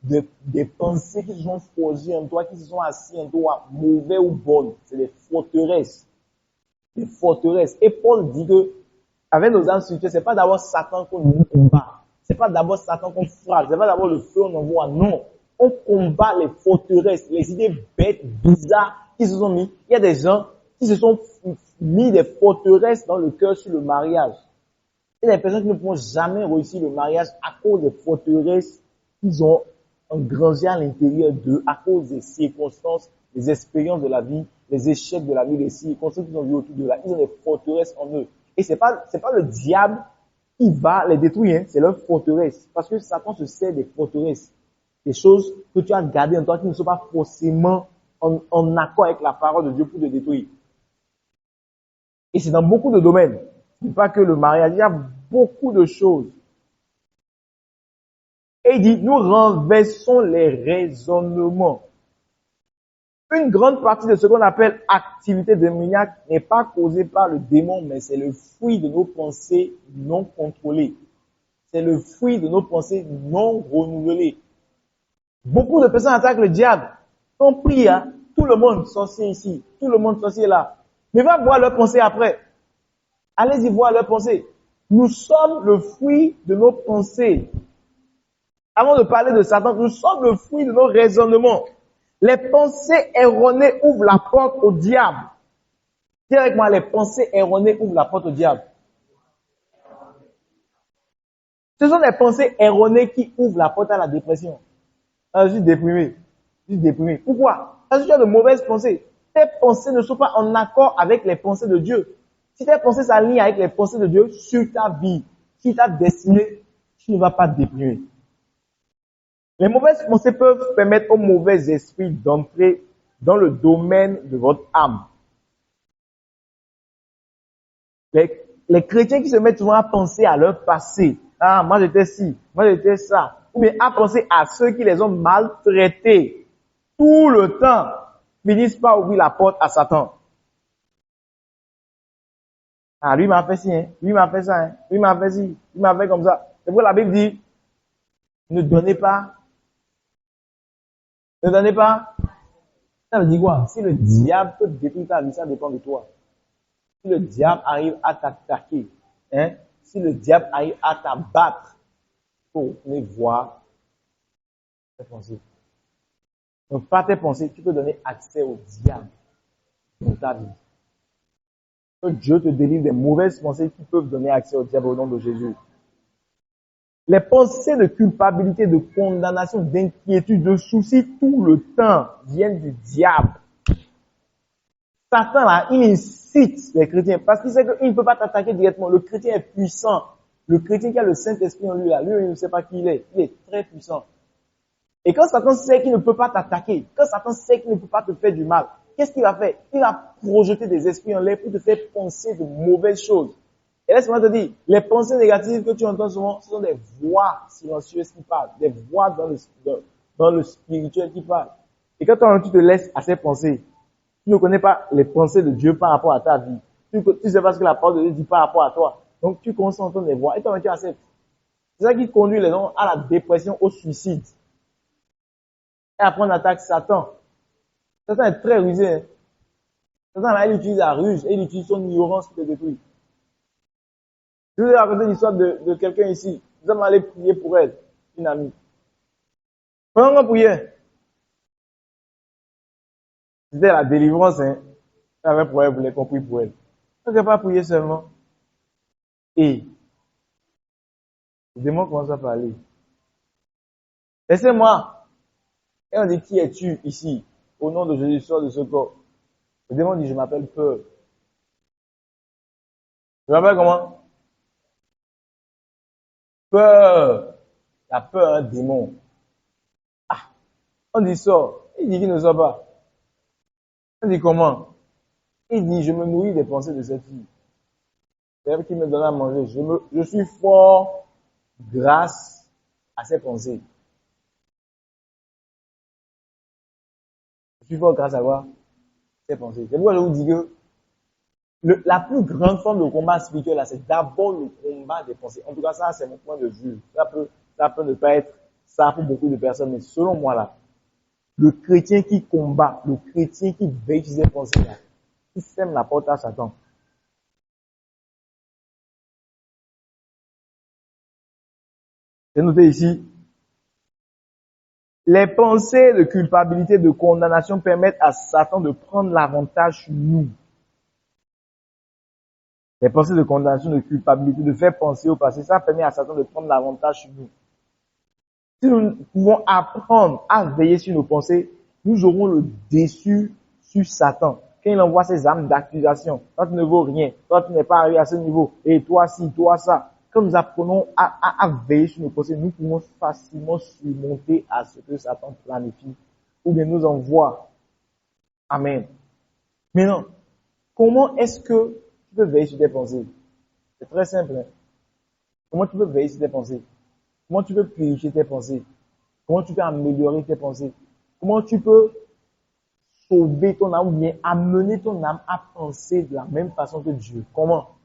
des pensées qui se sont forgées en toi, qui se sont assises en toi, mauvais ou bonnes. C'est des forteresses. Des forteresses. Et Paul dit que, avec nos armes spirituelles, c'est pas d'abord Satan qu'on nous combat. C'est pas d'abord Satan qu'on frappe. C'est pas d'abord le feu qu'on envoie. Non. On combat les forteresses, les idées bêtes, bizarres qui se sont mis. Il y a des gens qui se sont mis des forteresses dans le cœur sur le mariage. Il y a des personnes qui ne pourront jamais réussir le mariage à cause des forteresses qu'ils ont engrangées à l'intérieur d'eux, à cause des circonstances, des expériences de la vie, les échecs de la vie, les circonstances qu'ils ont vues autour de là. Ils ont des forteresses en eux. Et c'est pas le diable qui va les détruire, hein, c'est leur forteresse. Parce que Satan se sert des forteresses. Des choses que tu as gardées en toi qui ne sont pas forcément en accord avec la parole de Dieu pour te détruire. Et c'est dans beaucoup de domaines. Ce n'est pas que le mariage, il y a beaucoup de choses. Et il dit, nous renversons les raisonnements. Une grande partie de ce qu'on appelle activité démoniaque n'est pas causée par le démon, mais c'est le fruit de nos pensées non contrôlées. C'est le fruit de nos pensées non renouvelées. Beaucoup de personnes attaquent le diable. On prie, hein, tout le monde sorcier ici, tout le monde sorcier là. Mais va voir leurs pensées après. Allez-y voir leurs pensées. Nous sommes le fruit de nos pensées. Avant de parler de Satan, nous sommes le fruit de nos raisonnements. Les pensées erronées ouvrent la porte au diable. Dis avec moi, les pensées erronées ouvrent la porte au diable. Ce sont les pensées erronées qui ouvrent la porte à la dépression. Ah, je suis déprimé. Je suis déprimé. Pourquoi? Parce que tu as de mauvaises pensées. Tes pensées ne sont pas en accord avec les pensées de Dieu. Si tes pensées s'alignent avec les pensées de Dieu sur ta vie, sur ta destinée, tu ne vas pas te déprimer. Les mauvaises pensées peuvent permettre aux mauvais esprits d'entrer dans le domaine de votre âme. Les chrétiens qui se mettent souvent à penser à leur passé. Ah, moi j'étais ci, moi j'étais ça. Ou bien à penser à ceux qui les ont maltraités tout le temps, finissent par ouvrir la porte à Satan. Ah, lui m'a fait ci, hein. Lui m'a fait ça, hein. Lui m'a fait ci, lui m'a fait comme ça. C'est pourquoi la Bible dit, ne donnez pas. Ne donnez pas. Ça veut dire quoi? Si le diable peut détruire ta vie, ça dépend de toi. Si le diable arrive à t'attaquer, hein, si le diable arrive à t'abattre, il faut venir voir tes pensées. Donc, par tes pensées, tu peux donner accès au diable dans ta vie. Que Dieu te délivre des mauvaises pensées qui peuvent donner accès au diable au nom de Jésus. Les pensées de culpabilité, de condamnation, d'inquiétude, de souci tout le temps viennent du diable. Satan, là, il incite les chrétiens parce qu'il sait qu'il ne peut pas t'attaquer directement. Le chrétien est puissant. Le chrétien qui a le Saint-Esprit en lui, là, lui, il ne sait pas qui il est. Il est très puissant. Et quand Satan sait qu'il ne peut pas t'attaquer, quand Satan sait qu'il ne peut pas te faire du mal, qu'est-ce qu'il va faire? Il va projeter des esprits en l'air pour te faire penser de mauvaises choses. Et laisse-moi te dire, les pensées négatives que tu entends souvent, ce sont des voix silencieuses qui parlent, des voix dans le spirituel qui parlent. Et quand tu te laisses à ces pensées, Tu ne connais pas les pensées de Dieu par rapport à ta vie. Tu ne sais pas ce que la parole de Dieu dit par rapport à toi. Donc, tu commences à entendre les voix et toi, tu acceptes. C'est ça qui conduit les gens à la dépression, au suicide. Et après, on attaque Satan. Satan est très rusé. Hein. Satan, là, il utilise la ruse et il utilise son ignorance pour te détruire. Je vous ai raconté l'histoire de quelqu'un ici. Nous sommes allés prier pour elle, une amie. Pendant qu'on priait, c'était la délivrance, hein. Elle avait pour elle, voulait qu'on prie pour elle. On ne peut pas prier seulement. Et le démon commence à parler. Laissez-moi. Et on dit, qui es-tu ici? Au nom de Jésus, sors de ce corps. Le démon dit, je m'appelle Peur. Je m'appelle comment? Peur. La peur, un démon. Ah. On dit, sors. Il dit qu'il ne sort pas. On dit, comment? Il dit, je me nourris des pensées de cette fille. C'est elle qui me donne à manger. Je suis fort grâce à ses pensées. Je suis fort grâce à quoi? Ses pensées. C'est pourquoi je vous dis que la plus grande forme de combat spirituel, là, c'est d'abord le combat des pensées. En tout cas, ça, c'est mon point de vue. Ça peut ne pas être ça pour beaucoup de personnes, mais selon moi, là, le chrétien qui combat, le chrétien qui veille sur ses pensées, là, qui sème la porte à Satan. C'est noté ici. Les pensées de culpabilité, de condamnation permettent à Satan de prendre l'avantage sur nous. Les pensées de condamnation, de culpabilité, de faire penser au passé, ça permet à Satan de prendre l'avantage sur nous. Si nous pouvons apprendre à veiller sur nos pensées, nous aurons le dessus sur Satan. Quand il envoie ses armes d'accusation, toi tu ne vaux rien, toi tu n'es pas arrivé à ce niveau, et toi ci, toi ça. Quand nous apprenons à veiller sur nos pensées, nous pouvons facilement surmonter à ce que Satan planifie ou bien nous envoie. Amen. Maintenant, comment est-ce que tu peux veiller sur tes pensées? C'est très simple. Hein? Comment tu peux veiller sur tes pensées? Comment tu peux purifier tes pensées? Comment tu peux améliorer tes pensées? Comment tu peux sauver ton âme ou bien amener ton âme à penser de la même façon que Dieu? Comment?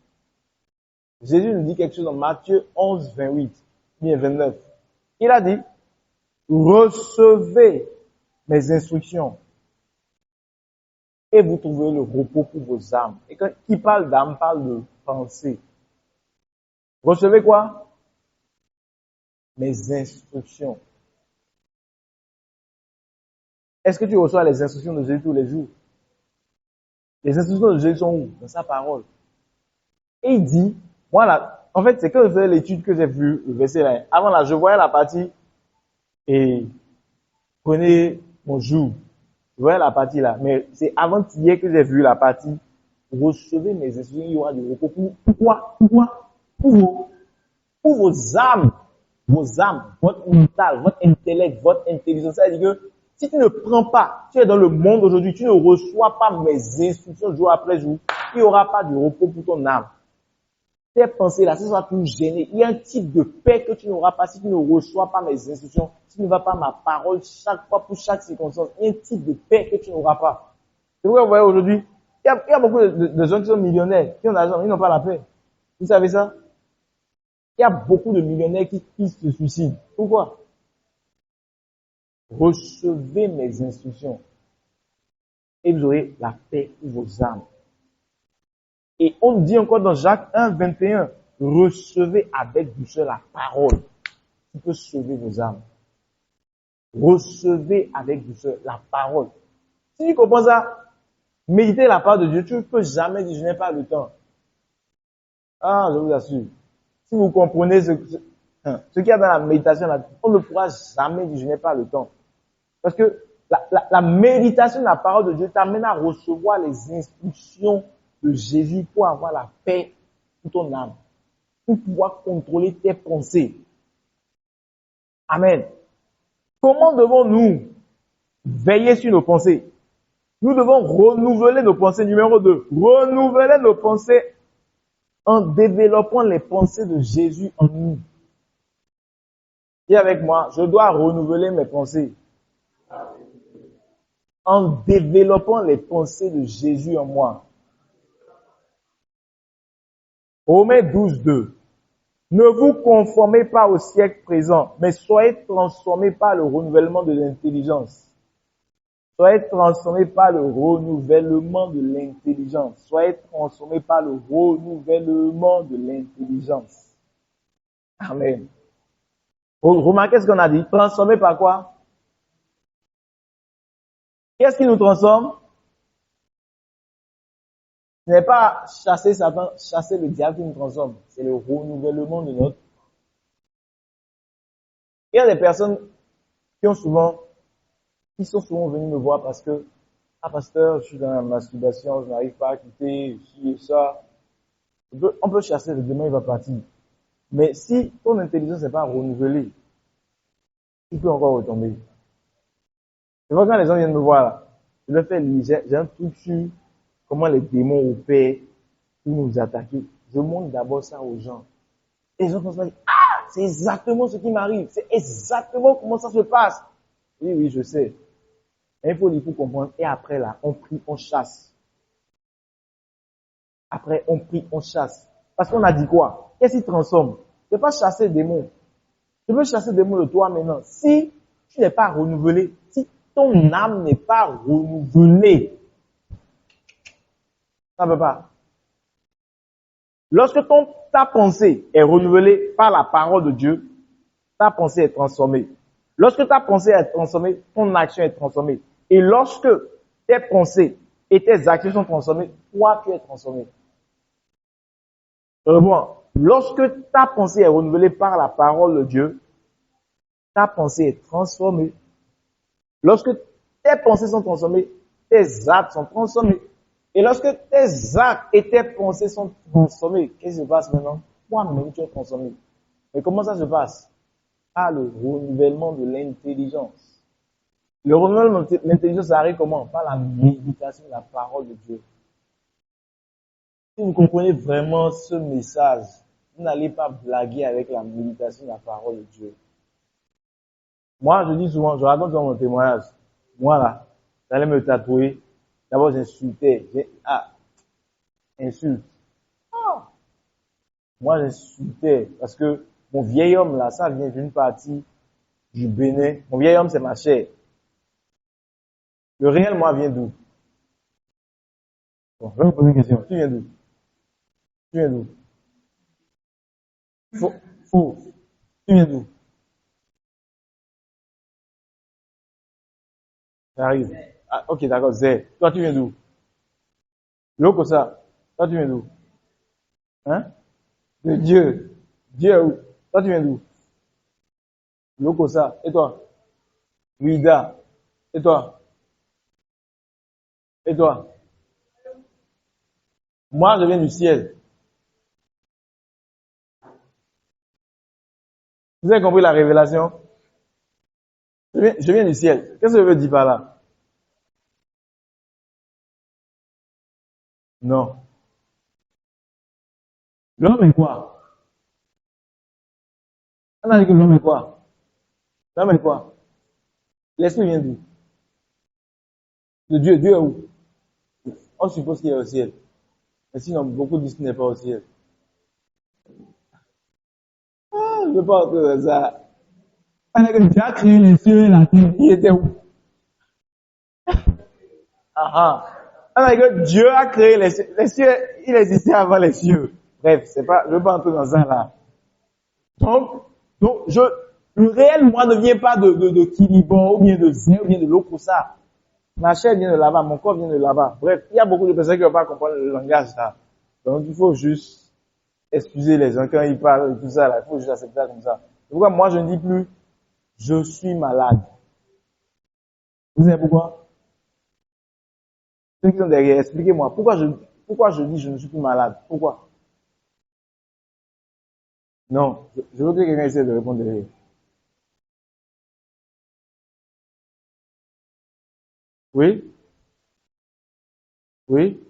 Jésus nous dit quelque chose dans Matthieu 11, 28, bien 29. Il a dit, recevez mes instructions et vous trouverez le repos pour vos âmes. Et quand il parle d'âme, parle de pensée. Recevez quoi? Mes instructions. Est-ce que tu reçois les instructions de Jésus tous les jours? Les instructions de Jésus sont où? Dans sa parole. Et il dit, voilà, en fait, c'est quand je faisais l'étude que j'ai vu le verset là. Avant là, je voyais la partie et prenez mon jour. Je voyais la partie là. Mais c'est avant-hier que j'ai vu la partie. Recevez mes instructions, il y aura du repos. Pourquoi? Pour vos âmes. Vos âmes, votre mental, votre intellect, votre intelligence. Ça veut dire que si tu ne prends pas, tu es dans le monde aujourd'hui, tu ne reçois pas mes instructions jour après jour, il n'y aura pas de repos pour ton âme. Tes pensées là, ce sera tout gêné. Il y a un type de paix que tu n'auras pas si tu ne reçois pas mes instructions, si tu ne vas pas ma parole chaque fois pour chaque circonstance. Il y a un type de paix que tu n'auras pas. C'est pourquoi vous voyez aujourd'hui, il y a beaucoup de gens qui sont millionnaires, qui ont l'argent, ils n'ont pas la paix. Vous savez ça? Il y a beaucoup de millionnaires qui se suicident. Pourquoi? Recevez mes instructions et vous aurez la paix pour vos âmes. Et on dit encore dans Jacques 1, 21, recevez avec douceur la parole qui peut sauver vos âmes. Recevez avec douceur la parole. Si tu comprends ça, méditer la parole de Dieu, tu ne peux jamais dire je n'ai pas le temps. Ah, je vous assure. Si vous comprenez ce qu'il y a dans la méditation, on ne pourra jamais dire je n'ai pas le temps. Parce que la méditation de la parole de Dieu t'amène à recevoir les instructions de Jésus pour avoir la paix pour ton âme, pour pouvoir contrôler tes pensées. Amen. Comment devons-nous veiller sur nos pensées? Nous devons renouveler nos pensées. Numéro 2, renouveler nos pensées en développant les pensées de Jésus en nous. Dis avec moi, je dois renouveler mes pensées. en développant les pensées de Jésus en moi. Romains 12, 2. Ne vous conformez pas au siècle présent, mais soyez transformés par le renouvellement de l'intelligence. Soyez transformés par le renouvellement de l'intelligence. Soyez transformés par le renouvellement de l'intelligence. Amen. Remarquez ce qu'on a dit. Transformés par quoi? Qu'est-ce qui nous transforme? Ce n'est pas chasser Satan, chasser le diable qui nous transforme. C'est le renouvellement de notre. Il y a des personnes qui sont souvent venues me voir parce que, pasteur, je suis dans la masturbation, je n'arrive pas à quitter, ci et ça. On peut chasser, le démon, il va partir. Mais si ton intelligence n'est pas renouvelée, il peut encore retomber. C'est vrai quand les gens viennent me voir là, je leur fais lire, j'ai un truc sur comment les démons opèrent pour nous attaquer. Je montre d'abord ça aux gens. Et les gens commencent à dire, c'est exactement ce qui m'arrive. C'est exactement comment ça se passe. Oui, je sais. Mais il faut comprendre. Et après là, on prie, on chasse. Après, on prie, on chasse. Parce qu'on a dit quoi? Qu'est-ce qui transforme? Je ne peux pas chasser des démons. Je veux chasser des démons de toi maintenant. Si tu n'es pas renouvelé, si ton âme n'est pas renouvelée, ça ne peut pas. Lorsque ta pensée est renouvelée par la parole de Dieu, ta pensée est transformée. Lorsque ta pensée est transformée, ton action est transformée. Et lorsque tes pensées et tes actions sont transformées, toi, tu es transformé. Lorsque ta pensée est renouvelée par la parole de Dieu, ta pensée est transformée. Lorsque tes pensées sont transformées, tes actes sont transformés. Et lorsque tes actes et tes pensées sont transformés, qu'est-ce qui se passe maintenant? Toi-même, tu es transformé. Mais comment ça se passe? Par le renouvellement de l'intelligence. Le renouvellement de l'intelligence arrive comment? Par la méditation de la parole de Dieu. Si vous comprenez vraiment ce message, vous n'allez pas blaguer avec la méditation de la parole de Dieu. Moi, je dis souvent, je raconte dans mon témoignage. Moi, là, j'allais me tatouer. D'abord, j'insultais. Insulte. Moi, j'insultais parce que mon vieil homme, là, ça vient d'une partie du Bénin. Mon vieil homme, c'est ma chair. Le réel, moi, vient d'où? Bon, je vais vous poser une question. Tu viens d'où? Tu viens d'où? Faux. Tu viens d'où? J'arrive. Ah, ok, d'accord, Zé. Toi, tu viens d'où? Lokosa. Toi, tu viens d'où? Hein? De Dieu. Dieu est où? Toi, tu viens d'où? Lokosa. Et toi? Wida. Et toi? Et toi? Moi, je viens du ciel. Vous avez compris la révélation? Je viens du ciel. Qu'est-ce que je veux dire par là? Non. L'homme est quoi? On a dit que l'homme est quoi? L'homme est quoi? L'esprit vient d'où? De Dieu. Dieu est où? On suppose qu'il est au ciel. Mais sinon, beaucoup disent qu'il n'est pas au ciel. Je ne veux pas entendre ça. On a dit que Dieu a créé les cieux et la terre. Il était où? On a dit que Dieu a créé les cieux. Les cieux, il existait avant les cieux. Bref, c'est pas, je veux pas entrer dans ça là. Donc, le réel moi ne vient pas de Kilibo, ou bien de Zé, ou bien de Lokosa. Ma chair vient de là-bas, mon corps vient de là-bas. Bref, il y a beaucoup de personnes qui ne vont pas comprendre le langage là. Donc, il faut juste excuser les gens quand ils parlent et tout ça là. Il faut juste accepter ça comme ça. C'est pourquoi moi je ne dis plus, je suis malade. Vous savez pourquoi? Ceux qui sont derrière, expliquez-moi. Pourquoi je dis je ne suis plus malade? Pourquoi? Non, je veux que quelqu'un essaie de répondre derrière. Oui? Oui?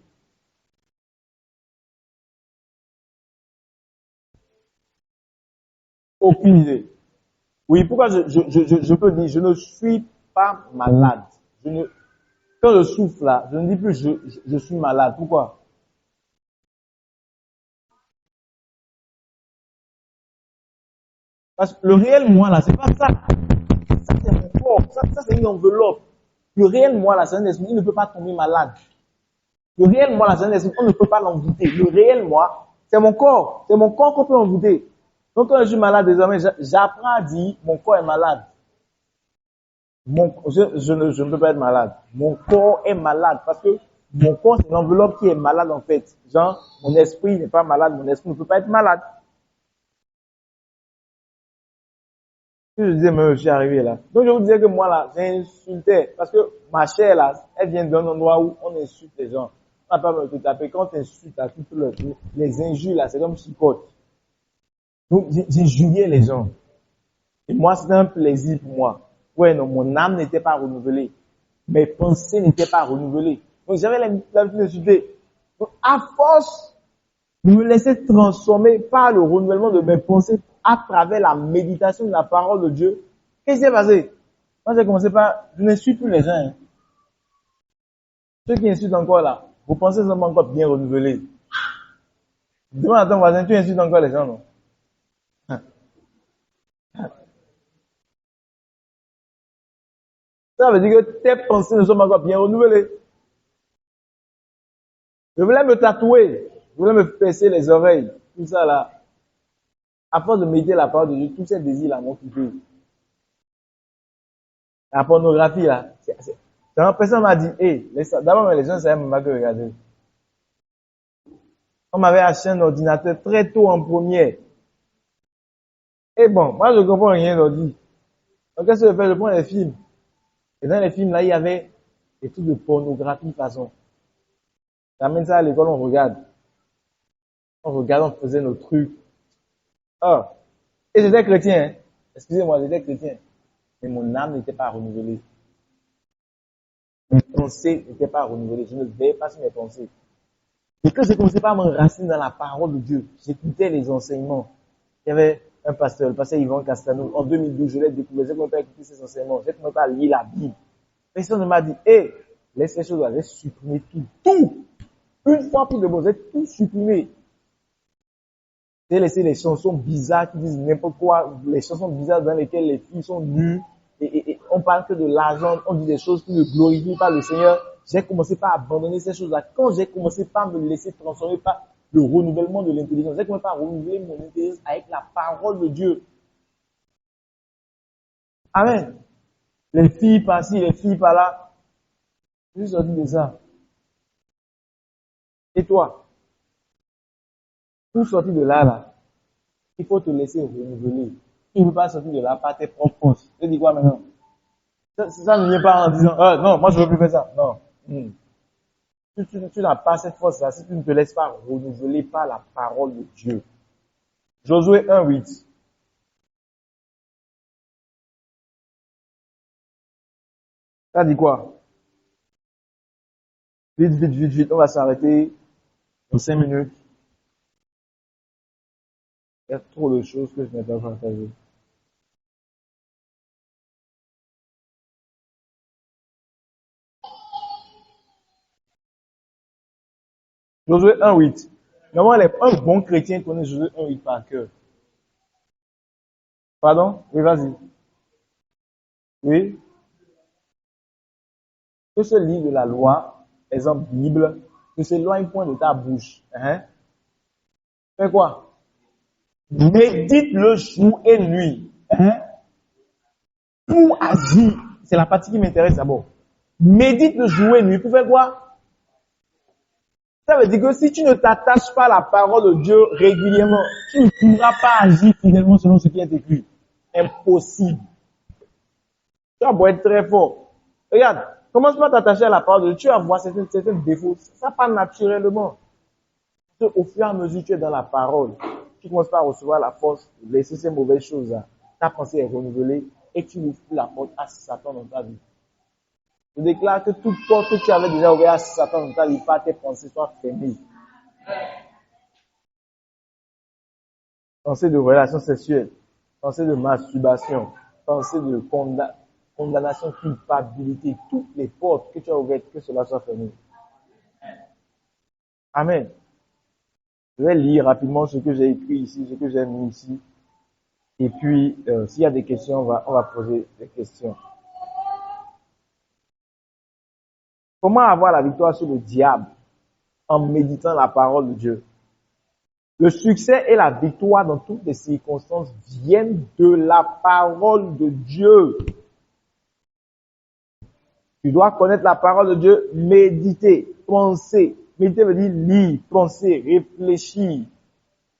Aucune idée. Oui, pourquoi je peux dire je ne suis pas malade. Quand je souffle là, je ne dis plus je suis malade. Pourquoi? Parce que le réel moi là, c'est pas ça. Ça c'est mon corps. Ça c'est une enveloppe. Le réel moi là, c'est un esprit. Il ne peut pas tomber malade. Le réel moi là, c'est un esprit. On ne peut pas l'envoûter. Le réel moi, c'est mon corps. C'est mon corps qu'on peut envoûter. Donc quand je suis malade désormais, j'apprends à dire mon corps est malade. Je ne peux pas être malade. Mon corps est malade parce que mon corps c'est l'enveloppe qui est malade en fait. Genre, mon esprit n'est pas malade, mon esprit ne peut pas être malade. Je disais, mais je suis arrivé là. Donc je vous disais que moi là, j'insultais parce que ma chair là, elle vient d'un endroit où on insulte les gens. On n'a pas besoin de te taper. Quand tu insultes à toutes les injures là, c'est comme chicote. Donc j'injuriais les gens. Et moi, c'était un plaisir pour moi. Ouais, non, mon âme n'était pas renouvelée. Mes pensées n'étaient pas renouvelées. Donc, j'avais l'habitude de chuter. Donc, à force de me laisser transformer par le renouvellement de mes pensées à travers la méditation de la parole de Dieu, qu'est-ce qui s'est passé? Moi, j'ai commencé par, je n'insulte plus les gens. Hein. Ceux qui insultent encore là, vos pensées sont encore bien renouvelées. Demande à ton voisin, tu insultes encore les gens, non? Ça veut dire que tes pensées ne sont pas encore bien renouvelées. Je voulais me tatouer. Je voulais me percer les oreilles. Tout ça là. À force de méditer la parole de Dieu, tous ces désirs là m'ont quitté. La pornographie là. Personne m'a dit, d'abord les gens savaient même pas que regarder. On m'avait acheté un ordinateur très tôt en première. Et bon, moi je comprends rien d'ordi. Donc qu'est-ce que je fais? Je prends les films. Et dans les films là, il y avait des trucs de pornographie façon. J'amène ça à l'école, on regarde. On faisait nos trucs. Ah. Et j'étais chrétien, hein. Excusez-moi, j'étais chrétien. Mais mon âme n'était pas renouvelée. Mes pensées n'étaient pas renouvelées. Je ne veillais pas sur mes pensées. Et quand j'ai commencé à m'enraciner dans la parole de Dieu, j'écoutais les enseignements. Il y avait un pasteur, le pasteur Yvan Castano. En 2012, je l'ai découvert. J'ai commencé à écouter ses enseignements. J'ai commencé à lire la Bible. Personne ne m'a dit, laisse ces choses-là, j'ai supprimé tout. Tout! Une fois pour de bon, j'ai tout supprimé. J'ai laissé les chansons bizarres qui disent n'importe quoi, les chansons bizarres dans lesquelles les filles sont nues, et on parle que de l'argent, on dit des choses qui ne glorifient pas le Seigneur. J'ai commencé par abandonner ces choses-là. Quand j'ai commencé par me laisser transformer par le renouvellement de l'intelligence, j'ai commencé par renouveler mon intelligence avec la parole de Dieu. Amen. Les filles par-ci, les filles par-là. Je suis sorti de ça. Et toi? Pour sortir de là, il faut te laisser renouveler. Tu ne peux pas sortir de là par tes propres forces. Je dis quoi maintenant? Ça ne vient pas en disant, non, moi je ne veux plus faire ça. Non. Tu n'as pas cette force-là si tu ne te laisses pas renouveler par la parole de Dieu. Josué 1:8. Ça dit quoi? Vite. On va s'arrêter dans 5 minutes. Il y a trop de choses que je n'ai pas partagées. Josué 1:8. Normalement, un bon chrétien connaît Josué 1:8 par cœur. Pardon? Oui, vas-y. Oui. Que ce livre de la loi, exemple Bible, ne s'éloigne point de ta bouche. Fais quoi? Médite le jour et nuit. Pour agir. C'est la partie qui m'intéresse d'abord. Médite le jour et nuit. Pour faire quoi? Ça veut dire que si tu ne t'attaches pas à la parole de Dieu régulièrement, tu ne pourras pas agir fidèlement selon ce qui est écrit. Impossible. Tu vas pouvoir être très fort. Regarde, commence pas à t'attacher à la parole de Dieu. Tu vas voir certains défauts. Ça pas naturellement. Au fur et à mesure que tu es dans la parole, tu commences pas à recevoir la force de laisser ces mauvaises choses-là. Ta pensée est renouvelée et tu ouvres la porte à Satan dans ta vie. Je déclare que toute porte que tu avais déjà ouverte à Satan dans ta vie, par tes pensées, soient fermées. Pensée de relation sexuelle, pensée de masturbation, pensée de condamnation, culpabilité, toutes les portes que tu as ouvertes, que cela soit fermé. Amen. Je vais lire rapidement ce que j'ai écrit ici, ce que j'ai mis ici. Et puis, s'il y a des questions, on va poser des questions. Comment avoir la victoire sur le diable en méditant la parole de Dieu? Le succès et la victoire dans toutes les circonstances viennent de la parole de Dieu. Tu dois connaître la parole de Dieu, méditer, penser. Méditer veut dire lire, penser, réfléchir,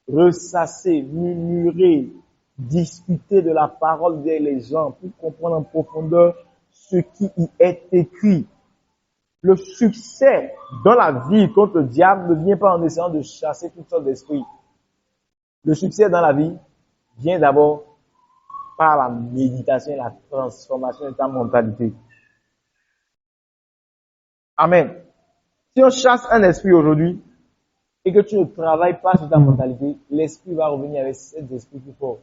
ressasser, murmurer, discuter de la parole avec les gens pour comprendre en profondeur ce qui y est écrit. Le succès dans la vie contre le diable ne vient pas en essayant de chasser toutes sortes d'esprits. Le succès dans la vie vient d'abord par la méditation et la transformation de ta mentalité. Amen. Si on chasse un esprit aujourd'hui et que tu ne travailles pas sur ta mentalité, l'esprit va revenir avec cet esprit plus fort.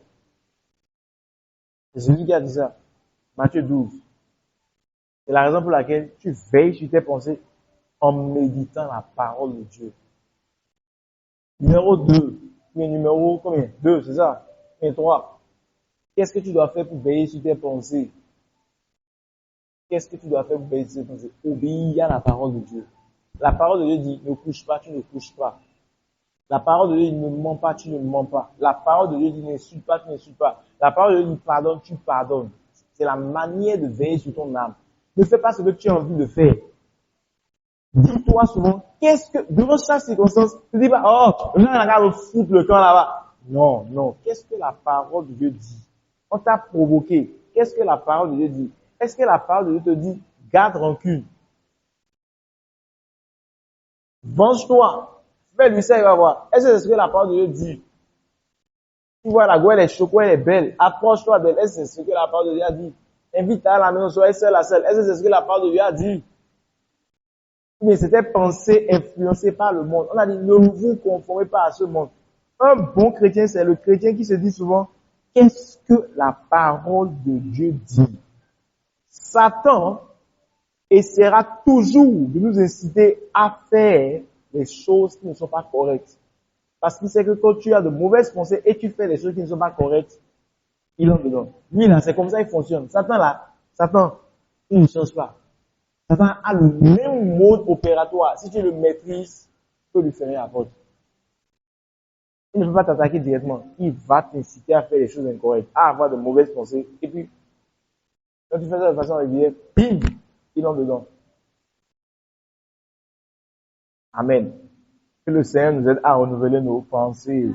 C'est Jésus qui a dit ça. Matthieu 12. C'est la raison pour laquelle tu veilles sur tes pensées en méditant la parole de Dieu. Numéro 2. Numéro combien? 2, c'est ça? Et 3. Qu'est-ce que tu dois faire pour veiller sur tes pensées? Qu'est-ce que tu dois faire pour veiller sur tes pensées? Obéir à la parole de Dieu. La parole de Dieu dit, ne couche pas, tu ne couches pas. La parole de Dieu dit, ne mens pas, tu ne mens pas. La parole de Dieu dit, n'insulte pas, tu n'insultes pas. La parole de Dieu dit, pardonne, tu pardonnes. C'est la manière de veiller sur ton âme. Ne fais pas ce que tu as envie de faire. Dis-toi souvent, devant chaque circonstance, ne dis pas, oh, là, on regarde foutre le camp là-bas. Non, non. Qu'est-ce que la parole de Dieu dit? On t'a provoqué. Qu'est-ce que la parole de Dieu dit? Est-ce que la parole de Dieu te dit, garde rancune? Venge-toi. Fais-lui ça, il va voir. Est-ce que c'est ce que la parole de Dieu dit? Tu vois, la go, elle est choquée, elle est belle. Approche-toi d'elle. Est-ce que c'est ce que la parole de Dieu a dit? Invite-la à la maison, sois seul à seul. Est-ce que c'est ce que la parole de Dieu a dit? Mais c'était pensé, influencé par le monde. On a dit, ne vous conformez pas à ce monde. Un bon chrétien, c'est le chrétien qui se dit souvent, qu'est-ce que la parole de Dieu dit? Satan essaiera toujours de nous inciter à faire des choses qui ne sont pas correctes. Parce qu'il sait que quand tu as de mauvaises pensées et tu fais des choses qui ne sont pas correctes, il en dedans. Lui là, c'est comme ça il fonctionne. Satan, il ne change pas. Satan a le même mode opératoire. Si tu le maîtrises, tu peux lui fermer la porte. Il ne peut pas t'attaquer directement. Il va t'inciter à faire des choses incorrectes, à avoir de mauvaises pensées. Et puis, quand tu fais ça de façon régulière, bim, il entre dedans. Amen. Que le Seigneur nous aide à renouveler nos pensées.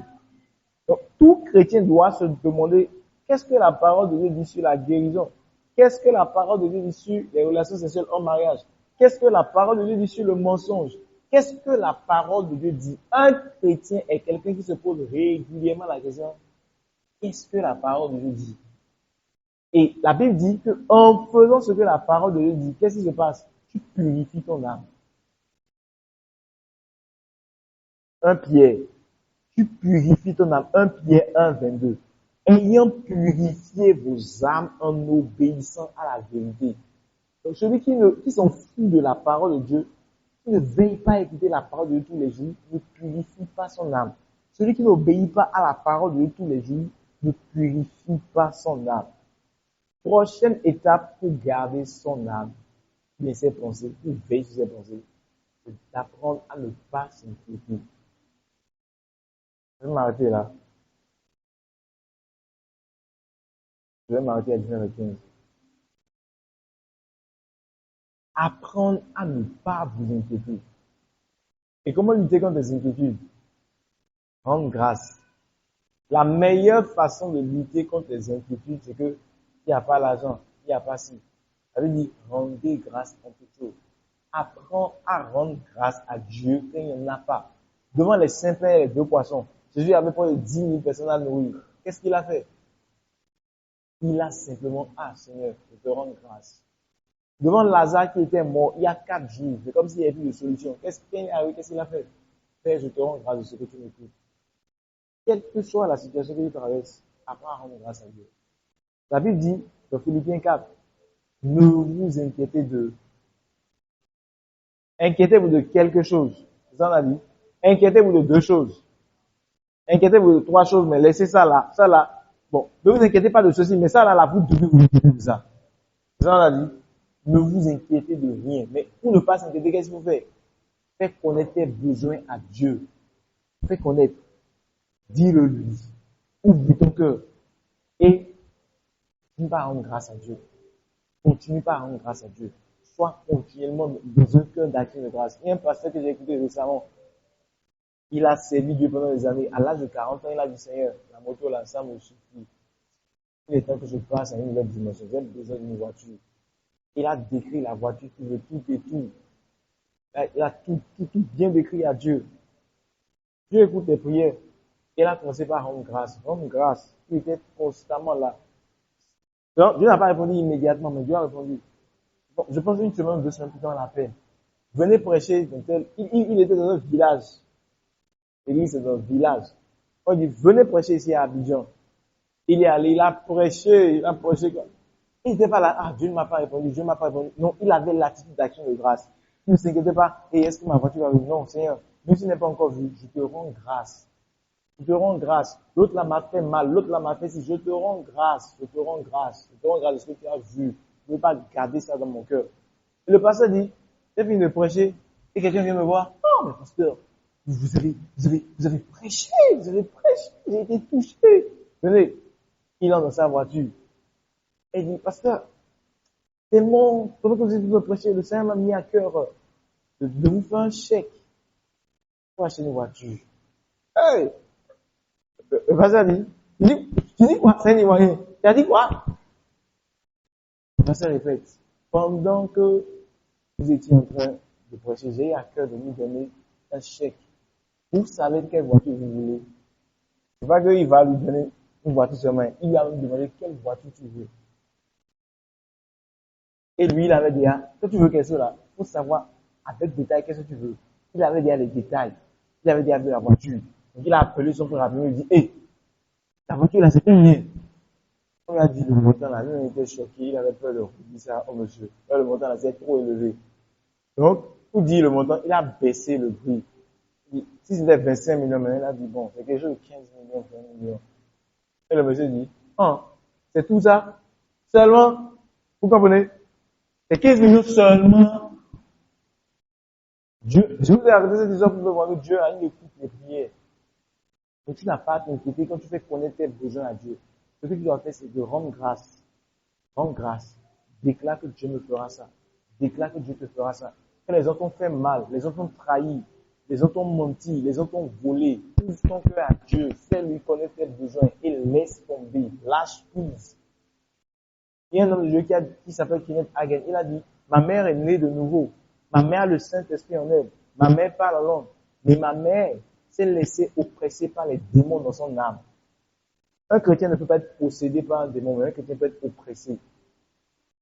Donc, tout chrétien doit se demander qu'est-ce que la parole de Dieu dit sur la guérison? Qu'est-ce que la parole de Dieu dit sur les relations sexuelles en mariage? Qu'est-ce que la parole de Dieu dit sur le mensonge? Qu'est-ce que la parole de Dieu dit? Un chrétien est quelqu'un qui se pose régulièrement la question, qu'est-ce que la parole de Dieu dit? Et la Bible dit que en faisant ce que la parole de Dieu dit, qu'est-ce qui se passe? Tu purifies ton âme. 1 Pierre, tu purifies ton âme. 1 Pierre 1, 22. Ayant purifié vos âmes en obéissant à la vérité. Donc celui qui s'en fout de la parole de Dieu, qui ne veille pas à écouter la parole de Dieu tous les jours, ne purifie pas son âme. Celui qui n'obéit pas à la parole de Dieu tous les jours, ne purifie pas son âme. Prochaine étape pour garder son âme, mais ses pensées, pour veiller sur ses pensées, c'est d'apprendre à ne pas s'inquiéter. Je vais m'arrêter là. Je vais m'arrêter à 19h15. Apprendre à ne pas vous inquiéter. Et comment lutter contre les inquiétudes? Rendre grâce. La meilleure façon de lutter contre les inquiétudes, c'est que il n'y a pas l'argent, il n'y a pas ci. Ça veut dire, rendez grâce en toutes choses. Apprends à rendre grâce à Dieu quand il n'y en a pas. Devant les 5 pains et les 2 poissons, Jésus avait près de 10 000 personnes à nourrir. Qu'est-ce qu'il a fait? Il a simplement, Seigneur, je te rends grâce. Devant Lazare qui était mort, il y a 4 jours, c'est comme s'il n'y avait plus de solution. Qu'est-ce qu'il a fait? Père, je te rends grâce de ce que tu m'écoutes. Quelle que soit la situation que tu traverses, apprends à rendre grâce à Dieu. La Bible dit, dans Philippiens 4, ne vous inquiétez de. Inquiétez-vous de quelque chose. C'est ça on a dit. Inquiétez-vous de 2 choses. Inquiétez-vous de 3 choses, mais laissez ça là. Ça là. Bon, ne vous inquiétez pas de ceci, mais ça là, vous devez vous inquiéter de ça. C'est ça on a dit. Ne vous inquiétez de rien. Mais pour ne pas s'inquiéter, qu'est-ce qu'il faut faire? Faites connaître tes besoins à Dieu. Faites connaître. Dis-le lui. Ouvre ton cœur. Et continue pas à rendre grâce à Dieu. Continue pas à rendre grâce à Dieu. Sois continuellement dans un cœur d'action de grâce. Il y a un pasteur que j'ai écouté récemment. Il a servi Dieu pendant des années. À l'âge de 40 ans, il a dit, Seigneur, la moto, là, ça me suffit. Il est temps que je passe à une nouvelle dimension. J'ai besoin d'une voiture. Il a décrit la voiture qu'il veut, tout et tout. Il a tout bien décrit à Dieu. Dieu écoute les prières. Il a commencé par rendre grâce. Rendre grâce. Il était constamment là. Donc, Dieu n'a pas répondu immédiatement, mais Dieu a répondu. Bon, je pense 1 semaine, 2 semaines plus tard, on l'appelle. Venez prêcher. Il était dans un village. L'église, c'est dans un village. On dit, venez prêcher ici à Abidjan. Il est allé, il a prêché. Il n'était pas là, ah, Dieu ne m'a pas répondu, Dieu ne m'a pas répondu. Non, il avait l'attitude d'action de grâce. Il ne s'inquiétait pas, et est-ce que ma voiture va venir? Non, Seigneur, même si je n'ai pas encore vu, je te rends grâce. Je te rends grâce. L'autre là m'a fait mal, l'autre là m'a fait si, je te rends grâce, je te rends grâce, je te rends grâce de ce que tu as vu. Je ne veux pas garder ça dans mon cœur. Et le pasteur dit, j'ai fini de prêcher, et quelqu'un vient me voir, oh, mais pasteur, vous avez prêché, j'ai été touché. Venez, il entre dans sa voiture. Et il dit, pasteur, tellement, pendant que vous êtes venu prêcher, le Seigneur m'a mis à cœur de vous faire un chèque pour acheter une voiture. Hey! Le pasteur dit, tu dis quoi? C'est un Ivoirien. Tu as dit quoi? Le pasteur répète, pendant que vous étiez en train de prêcher, j'ai eu à cœur de vous donner un chèque. Vous savez quelle voiture vous voulez. C'est pas qu'il va lui donner une voiture seulement. Il va lui demander quelle voiture tu veux. Et lui, il avait dit, quand tu veux quelque chose là, il faut savoir avec détail qu'est-ce que tu veux. Il avait dit les détails. Il avait dit avec la voiture. Donc il a appelé son frère rapidement, il dit, hé, la voiture là, c'est combien? On lui a dit le montant là, lui il était choqué, il avait peur de dire ça au monsieur. Là, le montant là, c'est trop élevé. Donc, pour dire le montant, il a baissé le prix. Si c'était 25 millions, maintenant, il a dit, bon, c'est quelque chose de 15 millions, 20 millions. Et le monsieur dit, c'est tout ça? Seulement, vous comprenez? C'est 15 millions seulement. Dieu, je vous ai arrêté cette histoire pour vous voir que Dieu a une écoute les prières. Donc tu n'as pas à t'inquiéter quand tu fais connaître tes besoins à Dieu. Ce que tu dois faire, c'est de rendre grâce. Rendre grâce. Déclare que Dieu me fera ça. Déclare que Dieu te fera ça. Quand les autres t'ont fait mal, les autres t'ont trahi, les autres t'ont menti, les autres t'ont volé, ouvre ton cœur à Dieu, fais-lui connaître tes besoins et laisse tomber. Lâche prise. Il y a un homme de Dieu qui s'appelle Kenneth Hagin. Il a dit, ma mère est née de nouveau. Ma mère a le Saint-Esprit en elle. Ma mère parle en langue. Mais ma mère s'est laissée oppresser par les démons dans son âme. Un chrétien ne peut pas être possédé par un démon, mais un chrétien peut être oppressé.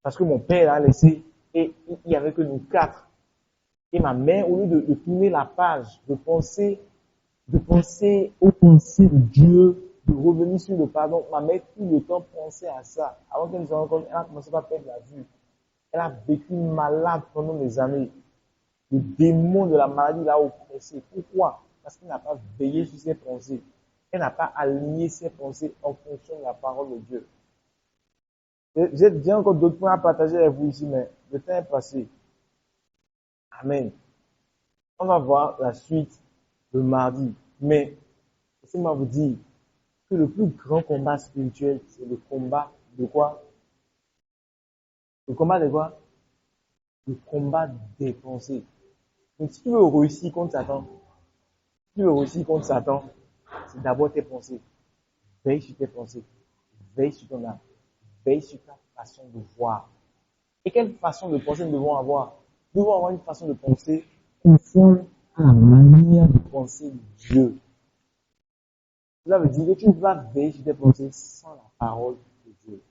Parce que mon père l'a laissé et il n'y avait que nous 4. Et ma mère, au lieu de tourner la page, de penser aux pensées de Dieu, de revenir sur le pardon, ma mère tout le temps pensait à ça. Avant qu'elle ne se rende compte, elle a commencé par perdre la vue. Elle a vécu malade pendant des années. Le démon de la maladie l'a oppressée. Pourquoi? Parce qu'elle n'a pas veillé sur ses pensées. Elle n'a pas aligné ses pensées en fonction de la parole de Dieu. J'ai encore d'autres points à partager avec vous ici, mais le temps est passé. Amen. On va voir la suite le mardi. Mais, laissez-moi vous dire que le plus grand combat spirituel, c'est le combat de quoi? Le combat de quoi? Le combat des pensées. Donc, si tu veux réussir contre Satan, c'est d'abord tes pensées. Veille sur tes pensées. Veille sur ton âme. Veille sur ta façon de voir. Et quelle façon de penser nous devons avoir? Nous devons avoir une façon de penser conforme à la manière de penser de Dieu. Cela veut dire que tu ne peux pas veiller sur tes pensées sans la parole de Dieu.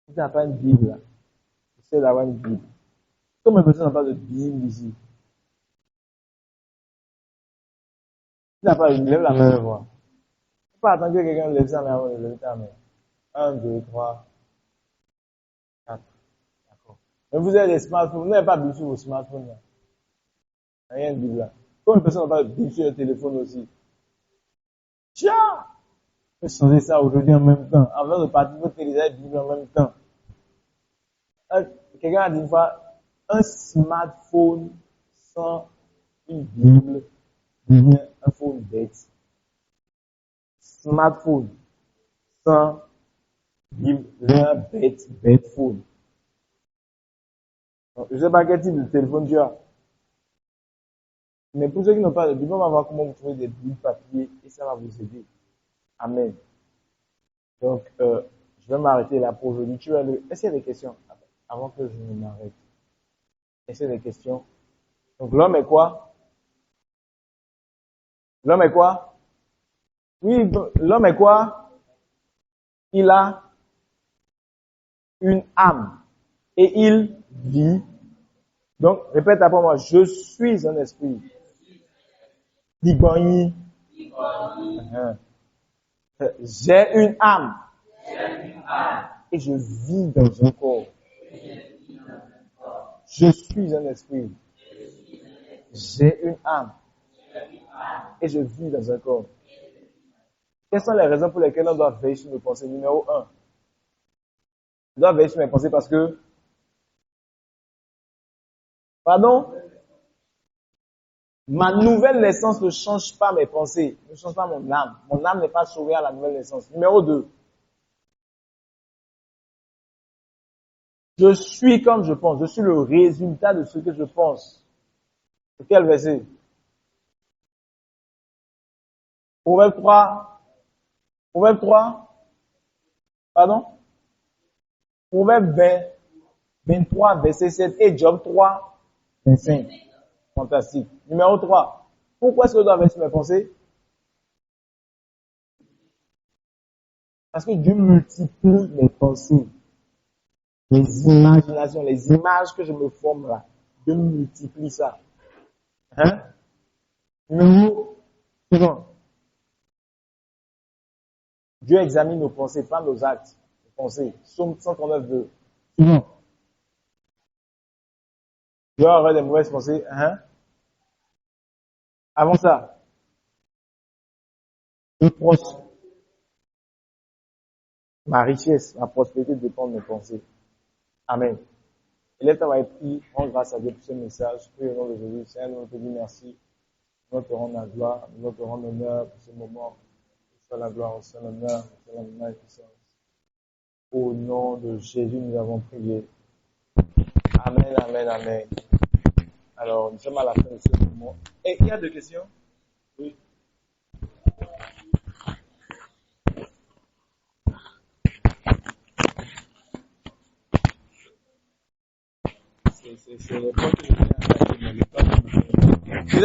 Si tu n'as pas une Bible, là, essaie d'avoir une Bible. Combien de personnes n'ont pas de Bible ici? Si tu n'as pas une Bible, lève la main et vois. Il ne faut pas attendre que quelqu'un lève sa main avant de lever ta main. 1, 2, 3, 4. Mais vous avez des smartphones, vous n'avez pas de sur vos smartphones là. Rien de bizarre. Comme une personne n'a pas de sur le téléphone aussi. Tiens! Vous pouvez changer ça aujourd'hui en même temps. Avant de partir, vous téléchargez la Bible en même temps. Quelqu'un a dit une fois, un smartphone sans une Bible devient un phone bête. Smartphone sans Bible devient un bête phone. Donc, je ne sais pas quel type de téléphone tu as. Mais pour ceux qui n'ont pas de Bible, on va voir comment vous trouvez des Bibles papier et ça va vous aider. Amen. Donc, je vais m'arrêter là pour aujourd'hui. Est-ce qu'il y a des questions avant que je ne m'arrête? Est-ce qu'il y a des questions? Donc, l'homme est quoi? L'homme est quoi? Oui, l'homme est quoi? Il a une âme et il vit. Donc, répète après moi, je suis un esprit. Digbanyi. J'ai une âme. Et je vis dans un corps. Je suis un esprit. J'ai une âme. Et je vis dans un corps. Quelles sont les raisons pour lesquelles on doit veiller sur nos pensées? Numéro 1. Je dois veiller sur mes pensées parce que... Pardon? Ma nouvelle naissance ne change pas mes pensées, ne change pas mon âme. Mon âme n'est pas sauvée à la nouvelle naissance. Numéro 2. Je suis comme je pense. Je suis le résultat de ce que je pense. C'est quel verset? Proverbe 3. Proverbe 3. Pardon? Proverbe 23, verset 7 et Job 3, 25. Fantastique. Numéro 3. Pourquoi est-ce que je dois veiller sur mes pensées? Parce que Dieu multiplie mes pensées. Les imaginations, les images que je me forme là. Dieu multiplie ça. Hein? Numéro 2. Dieu examine nos pensées, pas nos actes. Nos pensées. Psaume 139, 2. Souvent. Dieu aurait des mauvaises pensées. Hein? Avant ça, ma richesse, ma prospérité dépend de mes pensées. Amen. Et là, on va prier, rendre grâce à Dieu pour ce message. Prie au nom de Jésus. Seigneur, nous te disons merci. Nous te rendons la gloire, nous te rendons l'honneur pour ce moment. Soit la gloire, soit l'honneur, soit la magnificence. Au nom de Jésus, nous avons prié. Amen, amen, amen. Alors, nous sommes à la fin de ce moment. Et il y a deux questions? Oui. C'est le point que je viens d'attaquer, mais le pas de... Vous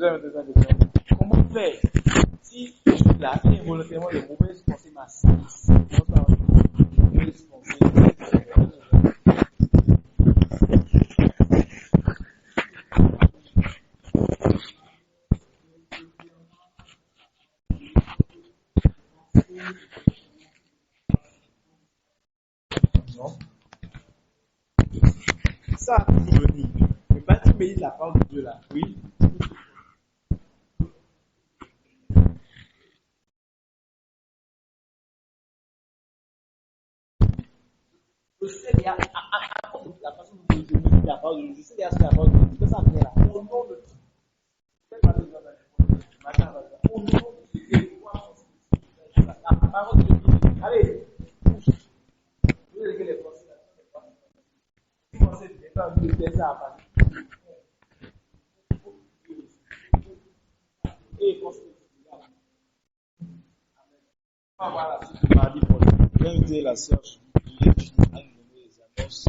avez une question? Comment faire si je suis là et involontairement les mauvaises pensées m'assaillissent? Mauvaises pensées. Non? Ça a toujours venu. Mais pas tu médites la parole de Dieu là. Oui. Je sais bien, la façon dont je médite la parole de Dieu, je sais bien ce que la parole de Dieu, que ça vient là. Au nom de Dieu. Au nom de Dieu. La parole de Dieu. Allez. Vous avez les pensées là. Vous pensez que pas vous laisser ça à passer. Et pensez. On va voir la suite du mardi prochain. Je vais inviter la sœur. Je vais donner les annonces.